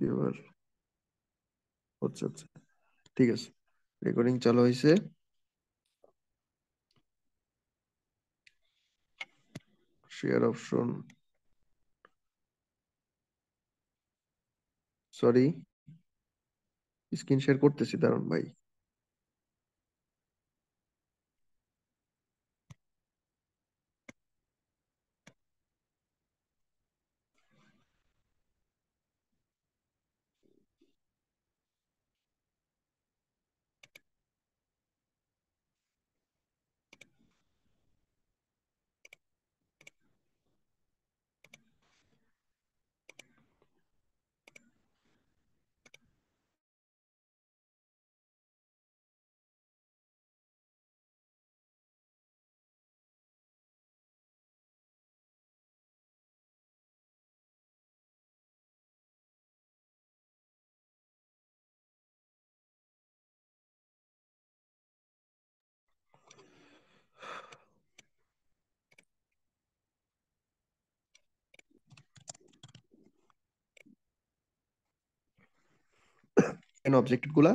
এবার হচ্ছে আচ্ছা, ঠিক আছে, রেকর্ডিং চালু হয়েছে। Share option, sorry, screen share করতেছি, দাঁড়ান ভাই। অবজেক্টিভ গুলা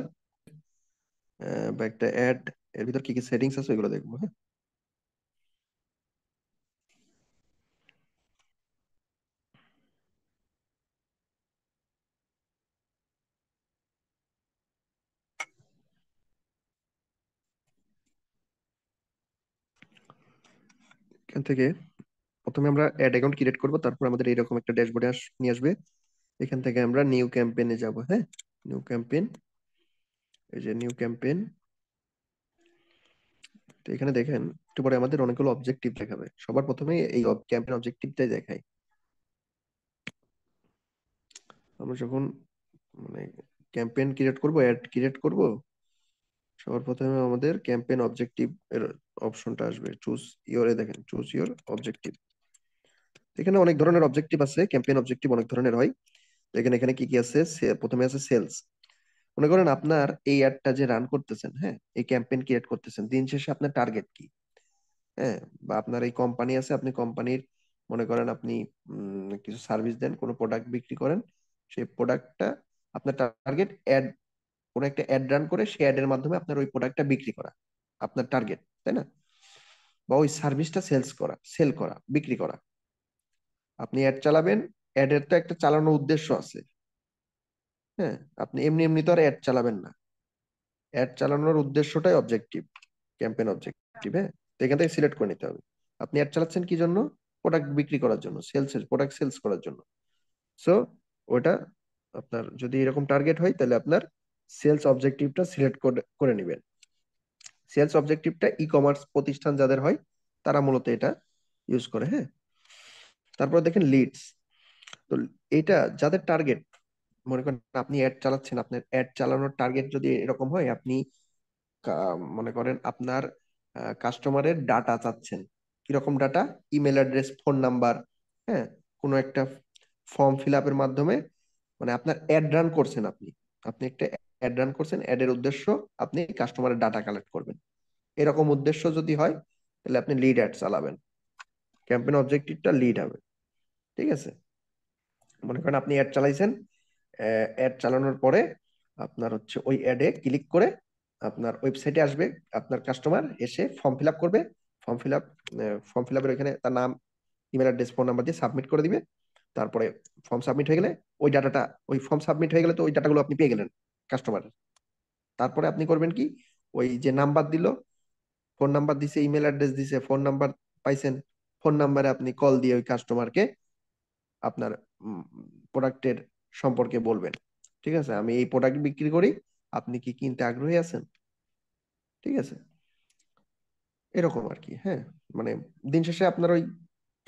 বা একটা অ্যাড, এর ভিতর কি কি সেটিংস আছে ওইগুলো দেখবো, হ্যাঁ। এখান থেকে প্রথমে আমরা অ্যাড অ্যাকাউন্ট ক্রিয়েট করব, তারপর আমাদের এরকম একটা ড্যাশবোর্ডে নিয়ে আসবে। এখান থেকে আমরা নিউ ক্যাম্পেইনে যাব, হ্যাঁ। নিউ ক্যাম্পেইন, এই যে নিউ ক্যাম্পেইন। তো এখানে দেখেন একটু পরে আমাদের অনেকগুলো অবজেক্টিভ দেখাবে। সবার প্রথমে এই ক্যাম্পেইন অবজেক্টিভটাই দেখাই। আমরা যখন মানে ক্যাম্পেইন ক্রিয়েট করব, অ্যাড ক্রিয়েট করব, সবার প্রথমে আমাদের ক্যাম্পেইন অবজেক্টিভ এর অপশনটা আসবে। চুজ ইওরে, দেখেন চুজ ইওর অবজেক্টিভ। এখানে অনেক ধরনের অবজেক্টিভ আছে, ক্যাম্পেইন অবজেক্টিভ অনেক ধরনের হয়। এখানে এখানে কি কি আছে, প্রথমে আছে সেলস। মনে করেন আপনার এই অ্যাডটা যে রান করতেছেন, হ্যাঁ, এই ক্যাম্পেইন ক্রিয়েট করতেছেন, দিন শেষে আপনার টার্গেট কি, হ্যাঁ। বা আপনার এই কোম্পানি আছে, আপনি কোম্পানির মনে করেন আপনি কিছু সার্ভিস দেন, কোনো প্রোডাক্ট বিক্রি করেন, সেই প্রোডাক্টটা আপনার টার্গেট অ্যাড, কোনো একটা অ্যাড রান করে সেই অ্যাডের মাধ্যমে আপনার ওই প্রোডাক্টটা বিক্রি করা আপনার টার্গেট, তাই না? বা ওই সার্ভিসটা সেলস করা, সেল করা, বিক্রি করা। আপনি অ্যাড চালাবেন, অ্যাডের তো একটা চালানোর উদ্দেশ্য আছে, হ্যাঁ। আপনি এমনি এমনি তো আর অ্যাড চালাবেন না। অ্যাড চালানোর উদ্দেশ্যটাই অবজেক্টিভ, ক্যাম্পেইন অবজেক্টিভ, হ্যাঁ। তো এখান থেকে সিলেক্ট করে নিতে হবে আপনি অ্যাড চালাচ্ছেন কি জন্য। প্রোডাক্ট বিক্রি করার জন্য, প্রোডাক্ট সেলস করার জন্য। সো ওটা আপনার যদি এরকম টার্গেট হয়, তাহলে আপনার সেলস অবজেক্টিভটা সিলেক্ট করে করে নেবেন। সেলস অবজেক্টিভটা ই কমার্স প্রতিষ্ঠান যাদের হয়, তারা মূলত এটা ইউজ করে, হ্যাঁ। তারপর দেখেন লিডস। তো এটা যাদের টার্গেট, মনে করেন আপনি অ্যাড চালাচ্ছেন, আপনার অ্যাড চালানোর টার্গেট যদি এরকম হয়, আপনি মনে করেন আপনার কাস্টমারের ডাটা চাচ্ছেন। কিরকম data? Email address, phone number, হ্যাঁ। কোনো একটা ফর্ম ফিল আপের মাধ্যমে, মানে আপনার অ্যাড রান করছেন, আপনি আপনি একটা অ্যাড রান করছেন, অ্যাডের উদ্দেশ্য আপনি কাস্টমারের ডাটা কালেক্ট করবেন। এরকম উদ্দেশ্য যদি হয়, তাহলে আপনি লিড অ্যাড চালাবেন। ক্যাম্পেইন অবজেক্টিভটা লিড হবে, ঠিক আছে। মনে করেন আপনি অ্যাড চালাইছেন, অ্যাড চালানোর পরে আপনার হচ্ছে ওই অ্যাডে ক্লিক করে আপনার ওয়েবসাইটে আসবে, আপনার কাস্টমার এসে ফর্ম ফিল আপ করবে। Form fill up form fill আপের ওইখানে তার নাম, ইমেল অ্যাড্রেস, ফোন নাম্বার দিয়ে সাবমিট করে দিবে। তারপরে ফর্ম সাবমিট হয়ে গেলে ওই ডাটাটা, ওই ফর্ম সাবমিট হয়ে গেলে তো ওই ডাটাগুলো আপনি পেয়ে গেলেন কাস্টমারের। তারপরে আপনি করবেন কি, ওই যে নাম্বার দিল, ফোন নাম্বার দিছে, ইমেল অ্যাড্রেস দিছে, ফোন নাম্বার পাইছেন, ফোন নাম্বারে আপনি কল দিয়ে ওই কাস্টমারকে আপনার প্রোডাক্টের সম্পর্কে বলবেন। ঠিক আছে, আমি এই প্রোডাক্ট বিক্রি করি, আপনি কি কিনতে আগ্রহী আছেন? ঠিক আছে, এরকম আর কি, হ্যাঁ। মানে দিন শেষে আপনার ওই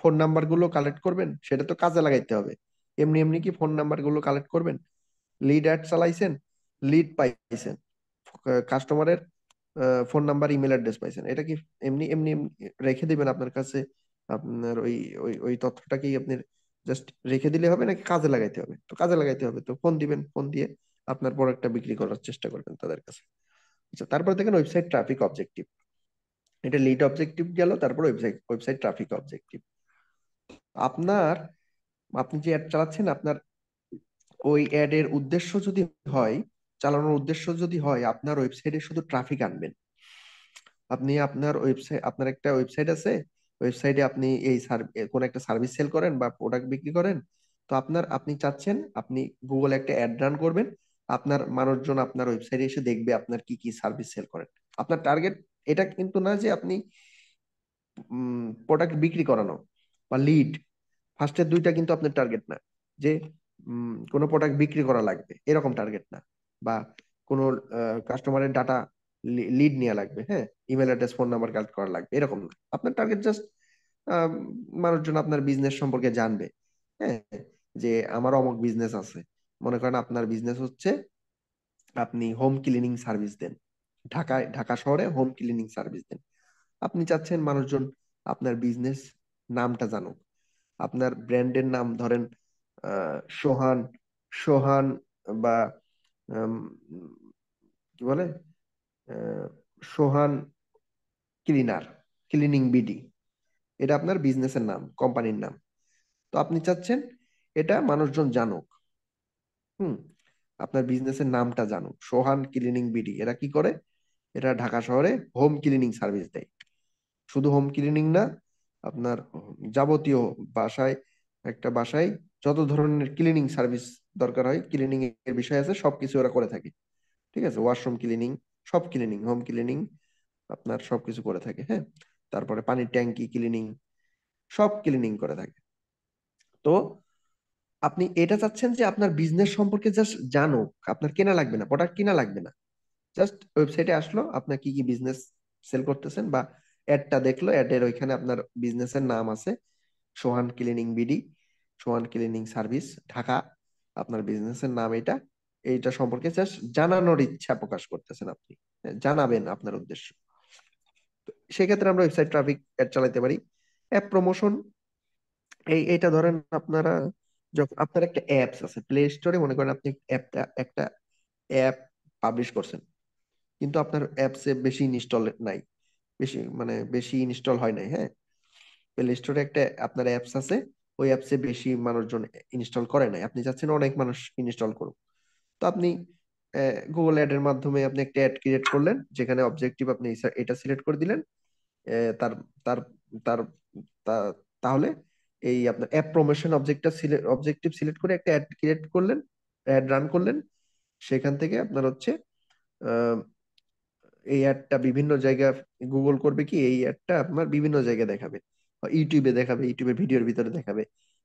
ফোন নাম্বার গুলো কালেক্ট করবেন, সেটা তো কাজে লাগাইতে হবে। এমনি এমনি কি ফোন নাম্বার গুলো কালেক্ট করবেন? লিড অ্যাড চালাইছেন, লিড পাইছেন, কাস্টমারের ফোন নাম্বার, ইমেল অ্যাড্রেস পাইছেন, এটা কি এমনি এমনি এমনি রেখে দিবেন আপনার কাছে? আপনার ওই ওই ওই তথ্যটাকেই আপনি জাস্ট রেখে দিলে হবে, নাকি কাজে লাগাইতে হবে? তো কাজে লাগাইতে হবে, তো ফোন দিবেন, ফোন দিয়ে আপনার প্রোডাক্টটা বিক্রি করার চেষ্টা করবেন তাদের কাছে। আচ্ছা, তারপর দেখেন ওয়েবসাইট ট্রাফিক অবজেক্টিভ। এটা লিড অবজেক্টিভ গেল, তারপর ওয়েবসাইট ওয়েবসাইট ট্রাফিক অবজেক্টিভ। আপনার, আপনি যে অ্যাড চালাচ্ছেন, আপনার ওই অ্যাড এর উদ্দেশ্য যদি হয়, চালানোর উদ্দেশ্য যদি হয় আপনার ওয়েবসাইটে শুধু ট্রাফিক আনবেন, আপনি আপনার ওয়েবসাইট, আপনার একটা ওয়েবসাইট আছে, ওয়েবসাইটে আপনি এই কোন একটা সার্ভিস সেল করেন বা প্রোডাক্ট বিক্রি করেন, তো আপনি চাচ্ছেন আপনি গুগলে একটা অ্যাড রান করবেন, আপনার মানুষজন আপনার ওয়েবসাইটে এসে দেখবে আপনার কি কি সার্ভিস সেল করেন। আপনার টার্গেট এটা কিন্তু না যে আপনি প্রোডাক্ট বিক্রি করানো বা লিড, ফার্স্টের দুইটা কিন্তু আপনার টার্গেট না, যে কোনো প্রোডাক্ট বিক্রি করা লাগবে এরকম টার্গেট না, বা কোনো কাস্টমারের ডাটা লিড নেওয়া লাগবে, হ্যাঁ, email address phone number collect করা লাগবে এরকম না। আপনার টার্গেট জাস্ট মানুষজন আপনার বিজনেস সম্পর্কে জানবে, হ্যাঁ, যে আমার অমুক বিজনেস আছে। মনে করেন আপনার বিজনেস হচ্ছে আপনি হোম ক্লিনিং সার্ভিস দেন, ঢাকা শহরে হোম ক্লিনিং সার্ভিস দেন। আপনি চাচ্ছেন মানুষজন আপনার বিজনেস নামটা জানুক, আপনার ব্র্যান্ডের নাম ধরেন সোহান, সোহান বা উম, কি বলে আহ, সোহান ক্লিনার, ক্লিনিং বিডি, এটা আপনার বিজনেসের নাম, কোম্পানির নাম। তো আপনি চাচ্ছেন এটা মানুষজন জানুক, হুম, আপনার বিজনেসের নামটা জানুক, সোহান ক্লিনিং বিডি। এরা কি করে? এরা ঢাকা শহরে হোম ক্লিনিং সার্ভিস দেয়। শুধু হোম ক্লিনিং না, আপনার যাবতীয় বাসায়, একটা বাসায় যত ধরনের ক্লিনিং সার্ভিস দরকার হয়, ক্লিনিং এর বিষয় আছে, সবকিছু ওরা করে থাকে। ঠিক আছে, ওয়াশরুম ক্লিনিং, সব ক্লিনিং, হোম ক্লিনিং আপনার সবকিছু করে থাকে, হ্যাঁ। তারপরে পানির ট্যাঙ্কি ক্লিনিং, সব ক্লিনিং করে থাকে। তো আপনি এটা চাচ্ছেন যে আপনার বিজনেস সম্পর্কে জাস্ট জানুক, আপনার কেনা লাগবে না, প্রোডাক্ট কিনা লাগবে না, জাস্ট ওয়েবসাইটে আসলো, আপনার কি কি বিজনেস সেল করতেছেন বা অ্যাডটা দেখলো, অ্যাডের ওইখানে আপনার বিজনেসের নাম আছে সোহান ক্লিনিং বিডি, সোহান ক্লিনিং সার্ভিস ঢাকা, আপনার বিজনেসের নাম এটা, এইটা সম্পর্কে জাস্ট জানানোর ইচ্ছা প্রকাশ করতেছেন আপনি, হ্যাঁ, জানাবেন আপনার উদ্দেশ্য। সেক্ষেত্রে আমরা ওয়েবসাইট ট্রাফিক অ্যাড চালাতে পারি। অ্যাপ প্রমোশন, এইটা ধরেন আপনারা যখন আপনার একটা অ্যাপস আছে প্লে স্টোরে, মনে করেন আপনি একটা অ্যাপ পাবলিশ করছেন, কিন্তু আপনার অ্যাপসে বেশি ইনস্টল নাই, বেশি ইনস্টল হয় নাই, হ্যাঁ, প্লে স্টোরে একটা আপনার অ্যাপস আছে, ওই অ্যাপসে বেশি মানুষজন ইনস্টল করে নাই, আপনি চাচ্ছেন অনেক মানুষ ইনস্টল করুক। তো আপনি গুগল অ্যাড এর মাধ্যমে আপনি একটা অ্যাড ক্রিয়েট করলেন, যেখানে অবজেক্টিভ আপনি এটা সিলেক্ট করে দিলেন, তার তার তার তা- তাহলে এই আপনার অ্যাপ প্রমোশন অবজেক্টিভ সিলেক্ট করে একটা অ্যাড ক্রিয়েট করলেন, অ্যাড রান করলেন, সেখান থেকে আপনার হচ্ছে এই অ্যাডটা বিভিন্ন জায়গায় গুগল করবে কি, এই অ্যাডটা আপনার বিভিন্ন জায়গায় দেখাবে, বা ইউটিউবে দেখাবে, ইউটিউবের ভিডিওর ভিতরে দেখাবে,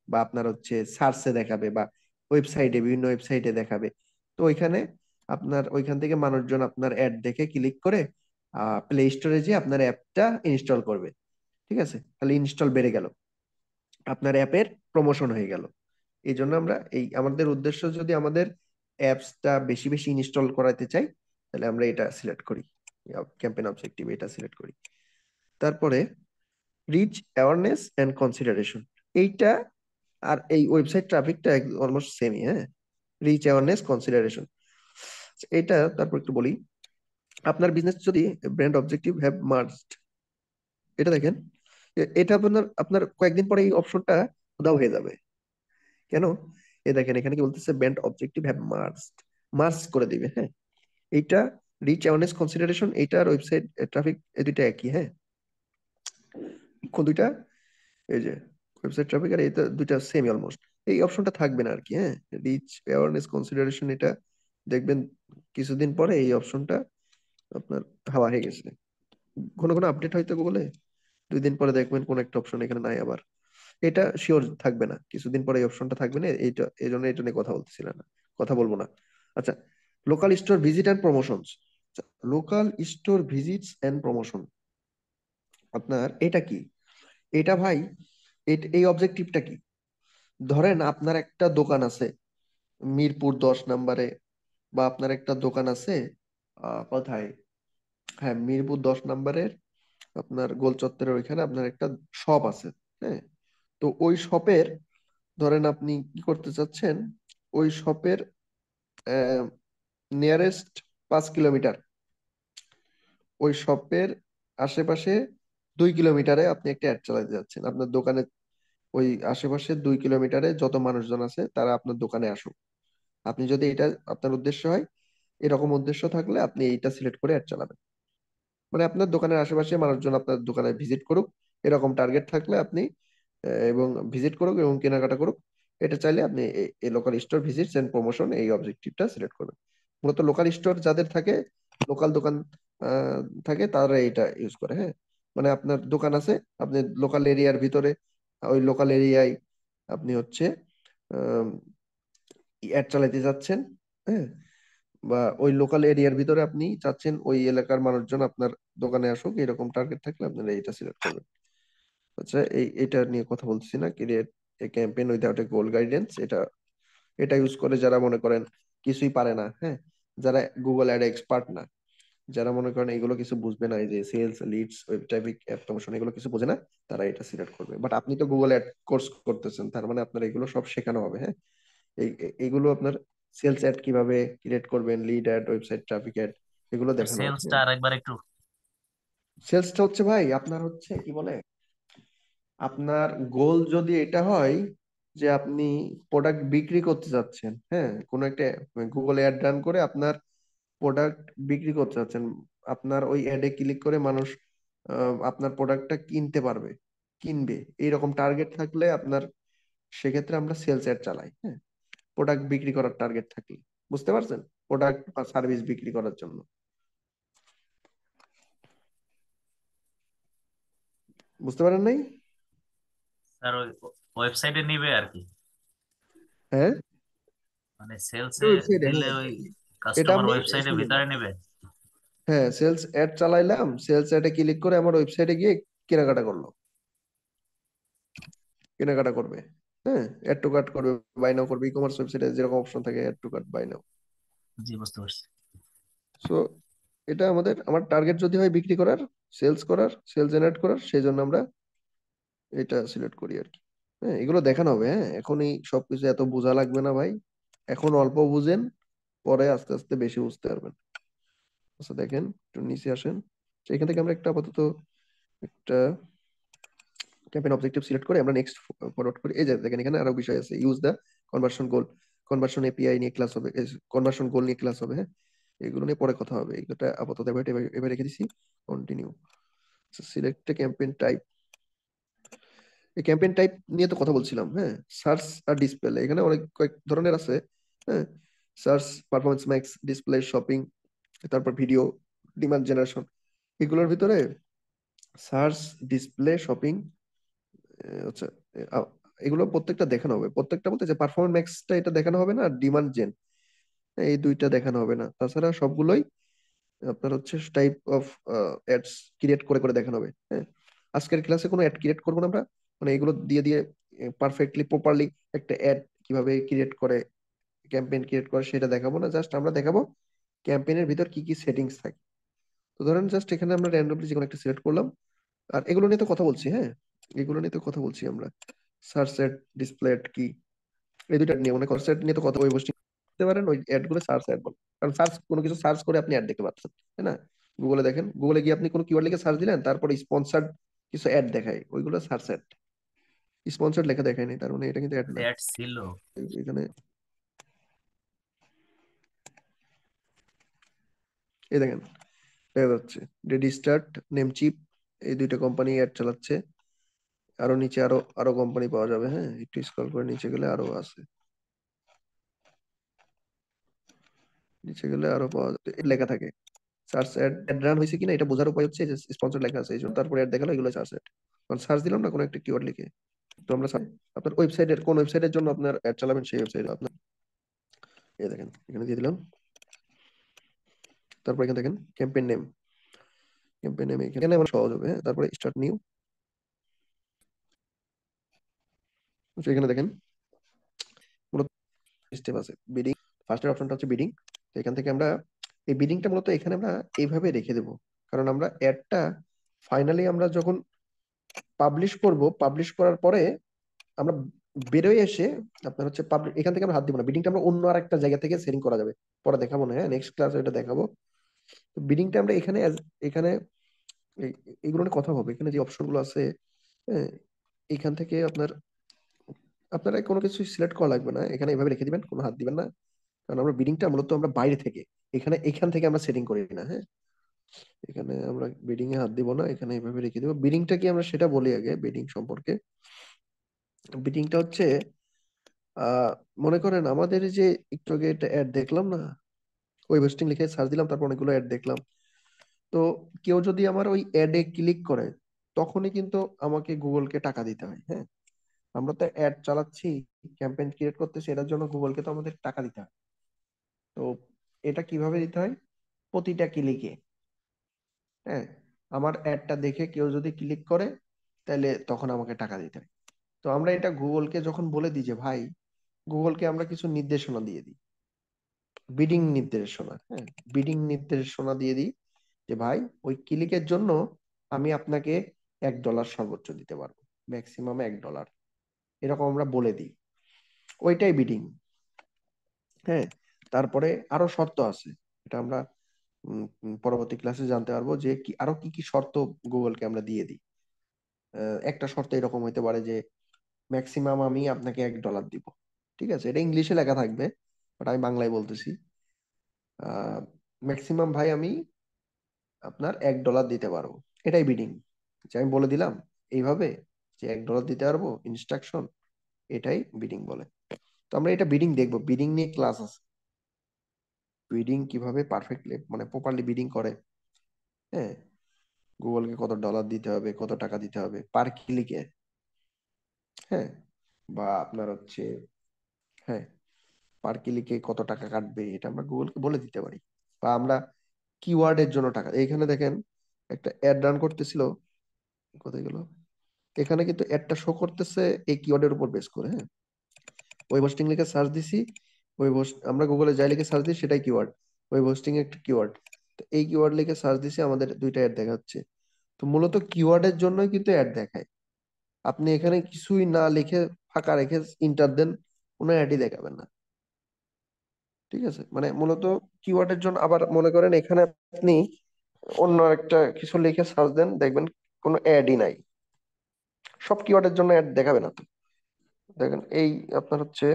বা আপনার হচ্ছে সার্চে দেখাবে, বা ওয়েবসাইটে, বিভিন্ন ওয়েবসাইটে দেখাবে। তো ওইখানে আপনার ওইখান থেকে মানুষজন আপনার অ্যাড দেখে ক্লিক করে প্লে স্টোরে যে আপনার অ্যাপটা ইনস্টল করবে। ঠিক আছে, তাহলে ইনস্টল বেড়ে গেল, আপনার অ্যাপের প্রমোশন হয়ে গেল। এই জন্য আমরা আমাদের উদ্দেশ্য যদি আমাদের অ্যাপসটা বেশি বেশি ইনস্টল করাতে চাই, তাহলে আমরা এটা সিলেক্ট করি, ক্যাম্পেইন অবজেক্টিভ এটা সিলেক্ট করি। তারপরে রিচ অ্যাওয়ারনেস এন্ড কনসিডারেশন, এইটা আর এই ওয়েবসাইট ট্রাফিকটা অলমোস্ট সেমই, হ্যাঁ, রিচ অ্যাওয়ারনেস কনসিডারেশন। এটা তারপর একটু বলি, আপনার বিজনেস যদি ব্র্যান্ড অবজেক্টিভ হ্যাভ মার্জড, এটা দেখেন, এটা আপনার আপনার কয়েকদিন পরে এই অপশনটা উধাও হয়ে যাবে। কেন? এই দেখেন এখানে কি বলতেছে, brand objective have merged, merge করে দিবে, হ্যাঁ। এইটা রিচ অ্যাওয়ারনেস কনসিডারেশন, এইটার ওয়েবসাইট ট্রাফিক, এই দুইটা একই, হ্যাঁ, কোন দুইটা, এই যে ওয়েবসাইট ট্রাফিক আর এটা দুইটা সেম অলমোস্ট। এই অপশনটা থাকবে না আর কি, হ্যাঁ, রিচ অ্যাওয়ারনেস কনসিডারেশন, এটা দেখবেন কিছুদিন পরে এই অপশনটা আপনার হাওয়া হয়ে গেছে, কোনো কোনো আপডেট হয়তো গুগলে 2 দিন পরে দেখবেন কোন একটা অপশন এখানে নাই আবার। এটা শিওর থাকবে না, কিছুদিন পরে এই অপশনটা থাকবে না, এইটা এই জন্য এটা নিয়ে কথা বলতেছিলাম না, কথা বলবো না। আচ্ছা, local store visit and promotions, local store visits and promotion, আপনার এটা কি? এটা ভাই, এই অবজেক্টিভটা কি? ধরেন আপনার একটা দোকান আছে মিরপুর 10 নম্বরে, বা আপনার একটা দোকান আছে কোথায়, হ্যাঁ, মিরপুর 10 নম্বরের আপনার গোল চত্বরের ওইখানে আপনার একটা শপ আছে, হ্যাঁ। তো ওই শপের, ধরেন আপনি কি করতে চাচ্ছেন, ওই শপের নিয়ারেস্ট 5 কিলোমিটার, ওই শপের আশেপাশে 2 কিলোমিটারে আপনি একটা অ্যাড চালাতে যাচ্ছেন আপনার দোকানে, ওই আশেপাশে 2 কিলোমিটারে যত মানুষজন আছে তারা আপনার দোকানে আসুক। আপনি যদি এটা আপনার উদ্দেশ্য হয়, এরকম উদ্দেশ্য থাকলে আপনি এইটা সিলেক্ট করে অ্যাড চালাবেন। মানে আপনার দোকানের আশেপাশে মানুষজন আপনার দোকানে ভিজিট করুক, এরকম টার্গেট থাকলে আপনি এবং ভিজিট করুক এবং কেনাকাটা করুক, এটা চাইলে আপনি এই local store visits and promotion এই অবজেক্টিভটা সিলেক্ট করবেন। মূলত লোকাল স্টোর যাদের থাকে, লোকাল দোকান আহ, থাকে, তারা এটা ইউজ করে। হ্যাঁ, মানে আপনার দোকান আছে, আপনি লোকাল এরিয়ার ভিতরে ওই লোকাল এরিয়ায় আপনি হচ্ছে অ্যাড চালাইতে যাচ্ছেন। হ্যাঁ, বা ওই লোকাল এরিয়ার ভিতরে আপনি চাচ্ছেন ওই এলাকার মানুষজন আপনার দোকানে আসুক, এরকম টার্গেট থাকলে আপনারা এইটা সিলেক্ট করবেন। আচ্ছা, এটা নিয়ে কথা বলতেছি না, create a campaign without a goal guidance. এটা এটা ইউজ করে যারা মনে করেন কিছুই পারে না, হ্যাঁ, যারা গুগল অ্যাড এক্সপার্ট না, যারা মনে করেন এগুলো কিছু বুঝবে না, এই যে sales, leads, web traffic, ad promotion, এগুলো কিছু বোঝে না, তারা এটা সিলেক্ট করবে। বাট আপনি তো গুগল অ্যাড কোর্স করতেছেন, তার মানে আপনার এগুলো সব শেখানো হবে। হ্যাঁ, এইগুলো আপনার সেলস অ্যাড কিভাবে ক্রিয়েট করবেন, lead add, website traffic add, এগুলো স্যার দেখানো হবে। সেলসটা আরেকবার একটু। সেলসটা হচ্ছে ভাই আপনার হচ্ছে কি বলে, আপনার গোল যদি এটা হয় যে আপনি প্রোডাক্ট বিক্রি করতে যাচ্ছেন, হ্যাঁ, কোনো একটা গুগলে অ্যাড রান করে আপনার প্রোডাক্ট বিক্রি করতে যাচ্ছেন, আপনার ওই অ্যাডে ক্লিক করে মানুষ আপনার প্রোডাক্টটা কিনতে পারবে, কিনবে, এইরকম টার্গেট থাকলে আপনার, সেক্ষেত্রে আমরা সেলস অ্যাড চালাই। হ্যাঁ, প্রোডাক্ট বিক্রি করার টার্গেট থাকলে, বুঝতে পারছেন, প্রোডাক্ট বা সার্ভিস বিক্রি করার জন্য। বুঝতে পারেন নাই? স্যার ওই ওয়েবসাইটে নিবে আর কি, হ্যাঁ, মানে সেলসে ওয়েবসাইটে, দিলে হ্যাঁ, ওই এটা কাস্টমার আপনি ওয়েবসাইটের শুনুন, ভিতরে নিবে। হ্যাঁ, সেলস অ্যাড চালাইলাম, সেলস অ্যাডে ক্লিক করে আমার ওয়েবসাইটে গিয়ে কেনাকাটা করলো, কেনাকাটা করবে। হ্যাঁ, অ্যাড টু কার্ট করবে, বাই নাও করবে, ই কমার্স ওয়েবসাইটে যেরকম অপশন থাকে অ্যাড টু কার্ট, বাই নাও। জি, বুঝতে পারছি। সো এটা আমার টার্গেট যদি হয় বিক্রি করার, সেলস করার, সেলস জেনারেট করার, সেই জন্য আমরা এটা সিলেক্ট করি আর কি। হ্যাঁ, এগুলো দেখানো হবে। হ্যাঁ, এখনই সবকিছু এত বোঝা লাগবে না ভাই, এখন অল্প বুঝেন, পরে আস্তে আস্তে বেশি বুঝতে পারবেন। আচ্ছা দেখেন, একটু নিচে আসেন। তো এখান থেকে আমরা একটা আপাতত একটা ক্যাম্পেইন অবজেক্টিভ সিলেক্ট করে আমরা নেক্সট ফরওয়ার্ড করি। এই যে দেখেন, এখানে আরো বিষয় আছে, ইউজ দা কনভার্সন গোল, কনভার্সন এপিআই নিয়ে ক্লাস হবে, কনভার্সন গোল নিয়ে ক্লাস হবে। হ্যাঁ, এগুলো নিয়ে পরে কথা হবে, এগুলোটা আপাতত এবার রেখে দিছি। কন্টিনিউ। সিলেক্ট ক্যাম্পেইন টাইপ, এই ক্যাম্পেইন টাইপ নিয়ে তো কথা বলছিলাম। হ্যাঁ, সার্চ আর ডিসপ্লে, এখানে অনেক কয়েক ধরনের আছে। হ্যাঁ, search, performance max, display, shopping, তারপর ভিডিও, ডিমান্ড জেনারেশন, এগুলোর ভিতরে সার্চ, ডিসপ্লে, শপিং, আচ্ছা, আ- এগুলো প্রত্যেকটা দেখানো হবে। প্রত্যেকটা বলতে যে পারফরমেন্স ম্যাক্সটা এটা দেখানো হবে না, ডিমান্ড জেন, এই দুইটা দেখানো হবে না, তাছাড়া সবগুলোই আপনার হচ্ছে টাইপ অফ অ্যাডস ক্রিয়েট করে করে দেখানো হবে। হ্যাঁ, আজকের ক্লাসে কোনো অ্যাড ক্রিয়েট করবো না আমরা, মানে এগুলো দিয়ে দিয়ে পারফেক্টলি প্রপারলি একটা অ্যাড কিভাবে ক্রিয়েট করে, ক্যাম্পেইন ক্রিয়েট করে সেটা দেখাবো না, জাস্ট আমরা দেখাবো ক্যাম্পেইনের ভিতর কি কি সেটিংস থাকে। তো ধরেন জাস্ট এখানে আমরা র্যান্ডমলি যে কোনো একটা সিলেক্ট করলাম, আর এগুলো নিয়ে তো কথা বলছি। হ্যাঁ, এগুলো নিয়ে তো কথা বলছি আমরা, সার্চ অ্যাড, ডিসপ্লে অ্যাড কি, এই দুইটা নিয়ে মানে কনসেপ্ট নিয়ে তো কথা, ওই বসে করতে পারেন, ওই অ্যাড গুলো সার্চ অ্যাড বল, কারণ সার্চ কোনো কিছু সার্চ করে আপনি অ্যাড দেখতে পাচ্ছেন, তাই না? গুগলে দেখেন, গুগলে গিয়ে আপনি কোনো কিওয়ার্ড লিখে সার্চ দিলেন, তারপরে স্পন্সার্ড কিছু অ্যাড দেখায়, ওইগুলো সার্চ অ্যাড। স্পন্সার্ড লেখা দেখায় নাই, তার মানে এটা কিন্তু অ্যাড না। অ্যাড ছিল। এখানে এই দেখেন, দেখা যাচ্ছে রেডি স্টার্ট, নেমচিপ, এই দুইটা কোম্পানি অ্যাড চালাচ্ছে। আরো নিচে আরো আরো কোম্পানি পাওয়া যাবে। হ্যাঁ, একটু স্ক্রল করে নিচে গেলে আরো আছে, নিচে গেলে আরো পাওয়া যাবে, এই লেখা থাকে সার্চ অ্যাড। অ্যাড রান হয়েছে কিনা এটা বোঝার উপায় হচ্ছে যে স্পন্সর লেখা আছে, এই জন্য তারপরে অ্যাড দেখালো, এগুলো সার্চ অ্যাড। কারণ সার্চ দিলাম না কোনো একটা কিওয়ার্ড লিখে, তো আমরা আপনার ওয়েবসাইটের কোন ওয়েবসাইটের জন্য আপনার অ্যাড চালাবেন, সেই ওয়েবসাইট আপনার, এই দেখেন এখানে দিয়ে দিলাম। তারপর এখানে দেখেন ক্যাম্পেইন নেম, ক্যাম্পেইন নেম এখানে আমার সহজ হবে। হ্যাঁ, তারপরে স্টার্ট নিউ, এখানে দেখেন মূলত স্টেপ আছে, বিডিং, ফার্স্টের অপশনটা হচ্ছে বিডিং। তো এখান থেকে আমরা এই বিডিংটা মূলত এখানে আমরা এইভাবে রেখে দেবো, কারণ আমরা অ্যাডটা ফাইনালি আমরা যখন পাবলিশ করব, পাবলিশ করার পরে আমরা বেরোয় এসে আপনার হচ্ছে পাবলিক, এখান থেকে আমরা হাত দিব না, বিডিংটা আমরা অন্য আর একটা জায়গা থেকে সেটিং করা যাবে, পরে দেখাবো না। হ্যাঁ, নেক্সট ক্লাসে এটা দেখাবো। তো বিডিংটা আমরা এখানে এখানে এইগুলো নিয়ে কথা হবে, এখানে যে অপশন গুলো আছে। হ্যাঁ, এখান থেকে আপনারা কোনো কিছু সিলেক্ট করা লাগবে না, এখানে এভাবে রেখে দিবেন, কোনো হাত দিবেন না। কারণ আমরা বিডিংটা মূলত আমরা বাইরে থেকে, এখান থেকে আমরা সেটিং করি না। হ্যাঁ, এখানে আমরা বিডিং এ হাত দিব না, এখানে এইভাবে রেখে দেবো। বিডিংটা কি আমরা সেটা বলি আগে, বিডিং সম্পর্কে। বিডিংটা হচ্ছে আহ মনে করেন আমাদের এই যে একটু আগে একটা অ্যাড দেখলাম না, ওয়েব হোস্টিং লিখে সার্চ দিলাম, তারপর অনেকগুলো অ্যাড দেখলাম। তো কেউ যদি আমার ওই অ্যাডে ক্লিক করে, তখনই কিন্তু আমাকে গুগলকে টাকা দিতে হয়। হ্যাঁ, আমরা তো অ্যাড চালাচ্ছি, ক্যাম্পেইন ক্রিয়েট করতেছি, এটার জন্য গুগলকে তো আমাদের টাকা দিতে হয়। তো এটা কিভাবে দিতে হয়? প্রতিটা ক্লিকে। হ্যাঁ, আমার অ্যাডটা দেখে কেউ যদি ক্লিক করে, তাহলে তখন আমাকে টাকা দিতে হয়। তো আমরা এটা গুগলকে যখন বলে দিই যে ভাই, গুগলকে আমরা কিছু নির্দেশনা দিয়ে দিই, বিডিং নির্দেশনা। হ্যাঁ, বিডিং নির্দেশনা দিয়ে দিই যে ভাই, ওই ক্লিকের জন্য আমি আপনাকে $1 সর্বোচ্চ দিতে পারবো, ম্যাক্সিমাম $1। এরকম আমরা বলে দিই, ওইটাই বিডিং। হ্যাঁ, তারপরে আরো শর্ত আছে, এটা আমরা পরবর্তী ক্লাসে জানতে পারবো যে কি আরো কি কি শর্ত গুগলকে আমরা দিয়ে দিই। একটা শর্ত এরকম হইতে পারে যে ম্যাক্সিমাম আমি আপনাকে $1 দিব। ঠিক আছে, এটা ইংলিশে লেখা থাকবে, বাট আমি বাংলায় বলতেছি। ম্যাক্সিমাম ভাই আমি আপনার $1 দিতে পারবো, এটাই বিডিং। যে আমি বলে দিলাম এইভাবে যে $1 দিতে পারবো, ইনস্ট্রাকশন, এটাই বিডিং বলে। তো আমরা এটা বিডিং দেখবো, বিডিং নিয়ে ক্লাস আছে, বিডিং কিভাবে পারফেক্টলি মানে প্রপারলি বিডিং করে। হ্যাঁ, গুগলকে কত ডলার দিতে হবে, কত টাকা দিতে হবে পার ক্লিকে। হ্যাঁ, বা আপনার হচ্ছে, হ্যাঁ, পার ক্লিকে কত টাকা কাটবে, এটা আমরা গুগলকে বলে দিতে পারি। বা আমরা কিওয়ার্ডের জন্য টাকা, এইখানে দেখেন একটা অ্যাড রান করতেছিল, কোথায় গেল, এখানে কিন্তু অ্যাডটা শো করতেছে এই কিওয়ার্ডের উপর বেস করে। হ্যাঁ, ওয়েব হোস্টিং লিখে সার্চ দিছি, আমরা গুগলে যাই লিখে সার্চ দিই সেটাই কিওয়ার্ড, ওয়েব হোস্টিং একটা কিওয়ার্ড। তো এই কিওয়ার্ড লিখে সার্চ দিছি, আমাদের দুইটা অ্যাড দেখাচ্ছে। তো মূলত কিওয়ার্ডের জন্যই কিন্তু অ্যাড দেখায়। আপনি এখানে কিছুই না লিখে ফাঁকা রেখে ইন্টার দেন, কোনো অ্যাডই দেখাবেন না। ঠিক আছে, মানে মূলত কিওয়ার্ডের জন্য। আবার মনে করেন এখানে আপনি অন্য একটা কিছু লিখে সার্চ দেন, দেখবেন কোনো অ্যাডই নাই। সব কিওয়ার্ডের জন্য অ্যাড দেখাবে না তো। দেখেন এই আপনার হচ্ছে,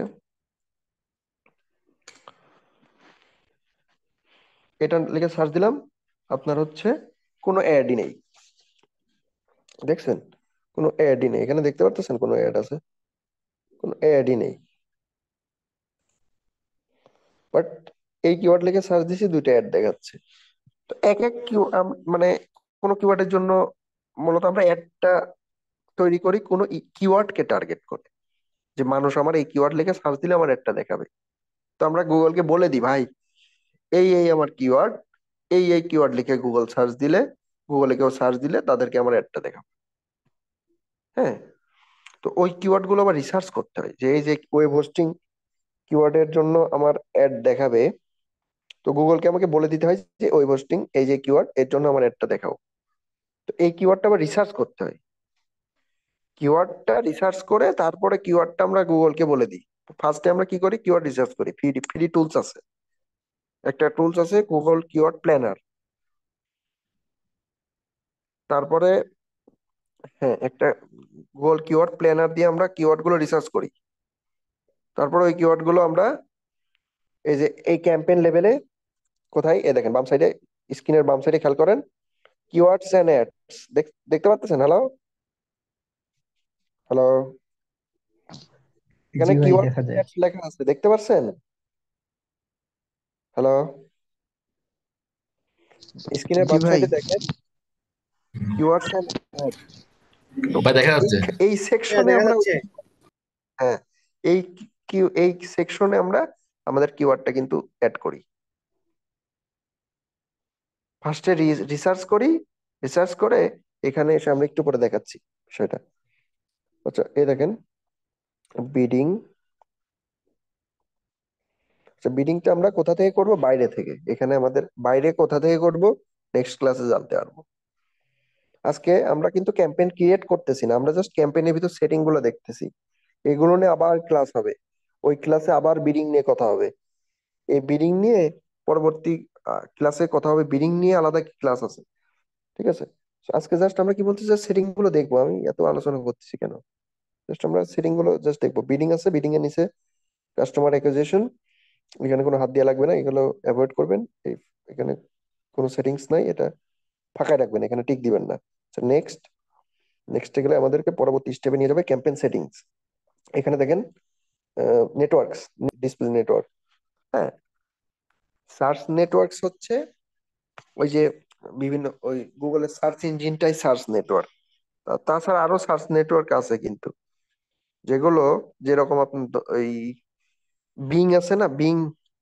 এটা লিখে সার্চ দিলাম, আপনার হচ্ছে কোনো অ্যাডই নেই। দেখছেন, কোনো অ্যাডই নেই, এখানে দেখতে পারতেছেন কোনো অ্যাড আছে? কোনো অ্যাডই নেই। বাট এই কিওয়ার্ড লিখে সার্চ দিছি, দুইটা অ্যাড দেখাচ্ছে। তো এক এক মানে কোনো কিওয়ার্ডের জন্য মূলত আমরা অ্যাডটা তৈরি করি কোনো কিওয়ার্ডকে টার্গেট করে, যে মানুষ আমার এই কিওয়ার্ড লিখে সার্চ দিলে আমার অ্যাডটা দেখাবে। তো আমরা গুগলকে বলে দিই ভাই, এই এই আমার কিওয়ার্ড, এই এই কিওয়ার্ড লিখে গুগল সার্চ দিলে, গুগলে কেউ সার্চ দিলে তাদেরকে আমার অ্যাডটা দেখাবে। হ্যাঁ, তো ওই কিওয়ার্ড গুলো আবার রিসার্চ করতে হয়, যে এই যে ওয়েব হোস্টিং কিওয়ার্ডের জন্য আমার অ্যাড দেখাবে, তো গুগলকে আমাকে বলে দিতে হয় যে ওয়েব হোস্টিং এই যে কিওয়ার্ড, এর জন্য আমার অ্যাডটা দেখাও। তো এই কিওয়ার্ডটা আবার রিসার্চ করতে হয়, কিওয়ার্ডটা রিসার্চ করে তারপরে কিওয়ার্ডটা আমরা গুগলকে বলে দিই। ফার্স্টে আমরা কি করি, কিওয়ার্ড রিসার্চ করি, ফ্রি ফ্রি টুলস আছে, একটা টুলস আছে গুগল কিওয়ার্ড প্ল্যানার। তারপরে, হ্যাঁ, একটা গুগল কিওয়ার্ড প্ল্যানার দিয়ে আমরা কিওয়ার্ড গুলো রিসার্চ করি। তারপরে ওই কিওয়ার্ড গুলো আমরা এই যে এই ক্যাম্পেইন লেভেলে কোথায়, এ দেখেন বাম সাইডে, স্ক্রিনের বাম সাইডে খেয়াল করেন, কিওয়ার্ডস এন্ড অ্যাডস, দেখতে পাচ্ছেন? হ্যালো, হ্যালো, এখানে জি ভাই, কিওয়ার্ডস দেখা এন্ড যায়। অ্যাডস লেখা আছে, দেখতে পাচ্ছেন? হ্যালো, স্ক্রিনের জি বাম ভাই। সাইডে দেখেন কিওয়ার্ডস এন্ড অ্যাডস। তো ভাই দেখা এই যাচ্ছে। এই হ্যাঁ, সেকশনে দেখা আমরা, যাচ্ছে। হ্যাঁ, এই এই সেকশনে আমরা আমাদের কিওয়ার্ডটা কিন্তু অ্যাড করি। ফার্স্টে রিসার্চ করি, রিসার্চ করে এখানে এসে আমরা একটু পরে দেখাচ্ছি বিষয়টা। আচ্ছা, এই দেখেন বিডিং। আচ্ছা, বিডিংটা আমরা কোথা থেকে করব? বাইরে থেকে। এখানে আমাদের বাইরে কোথা থেকে করব, নেক্সট ক্লাসে জানতে পারবো। আজকে আমরা কিন্তু ক্যাম্পেইন ক্রিয়েট করতেছি না, আমরা জাস্ট ক্যাম্পেইনের ভিতর সেটিং গুলো দেখতেছি। এগুলো নিয়ে আবার ক্লাস হবে, ওই ক্লাসে আবার বিডিং নিয়ে কথা হবে। এই বিডিং নিয়ে পরবর্তী ক্লাসে কথা হবে, বিডিং নিয়ে আলাদা ক্লাস আছে। ঠিক আছে, So, আজকে জাস্ট আমরা কি বলছি, যে সেটিং গুলো দেখবো। আমি এত আলোচনা করতেছি কেন, জাস্ট আমরা সেটিং গুলো জাস্ট দেখবো। বিডিং আছে, বিডিং এর নিচে কাস্টমার অ্যাকুইজিশন, এখানে কোনো হাত দেওয়া লাগবে না, এগুলো অ্যাভয়েড করবেন। এখানে কোনো সেটিংস নাই, এটা ফাঁকায় রাখবেন, এখানে টিক দিবেন না। নেক্সট, নেক্সটে গেলে আমাদেরকে পরবর্তী স্টেপে নিয়ে যাবে, ক্যাম্পেইন সেটিংস। এখানে দেখেন নেটওয়ার্কস, ডিসপ্লে নেটওয়ার্ক। হ্যাঁ, সার্চ নেটওয়ার্কস হচ্ছে ওই যে বিভিন্ন ওই গুগলের সার্চ ইঞ্জিনটাই সার্চ নেটওয়ার্ক। তাছাড়া আরো সার্চ নেটওয়ার্ক আছে কিন্তু, যেগুলো যেরকম আপনার ওই বিং আছে না, বিং,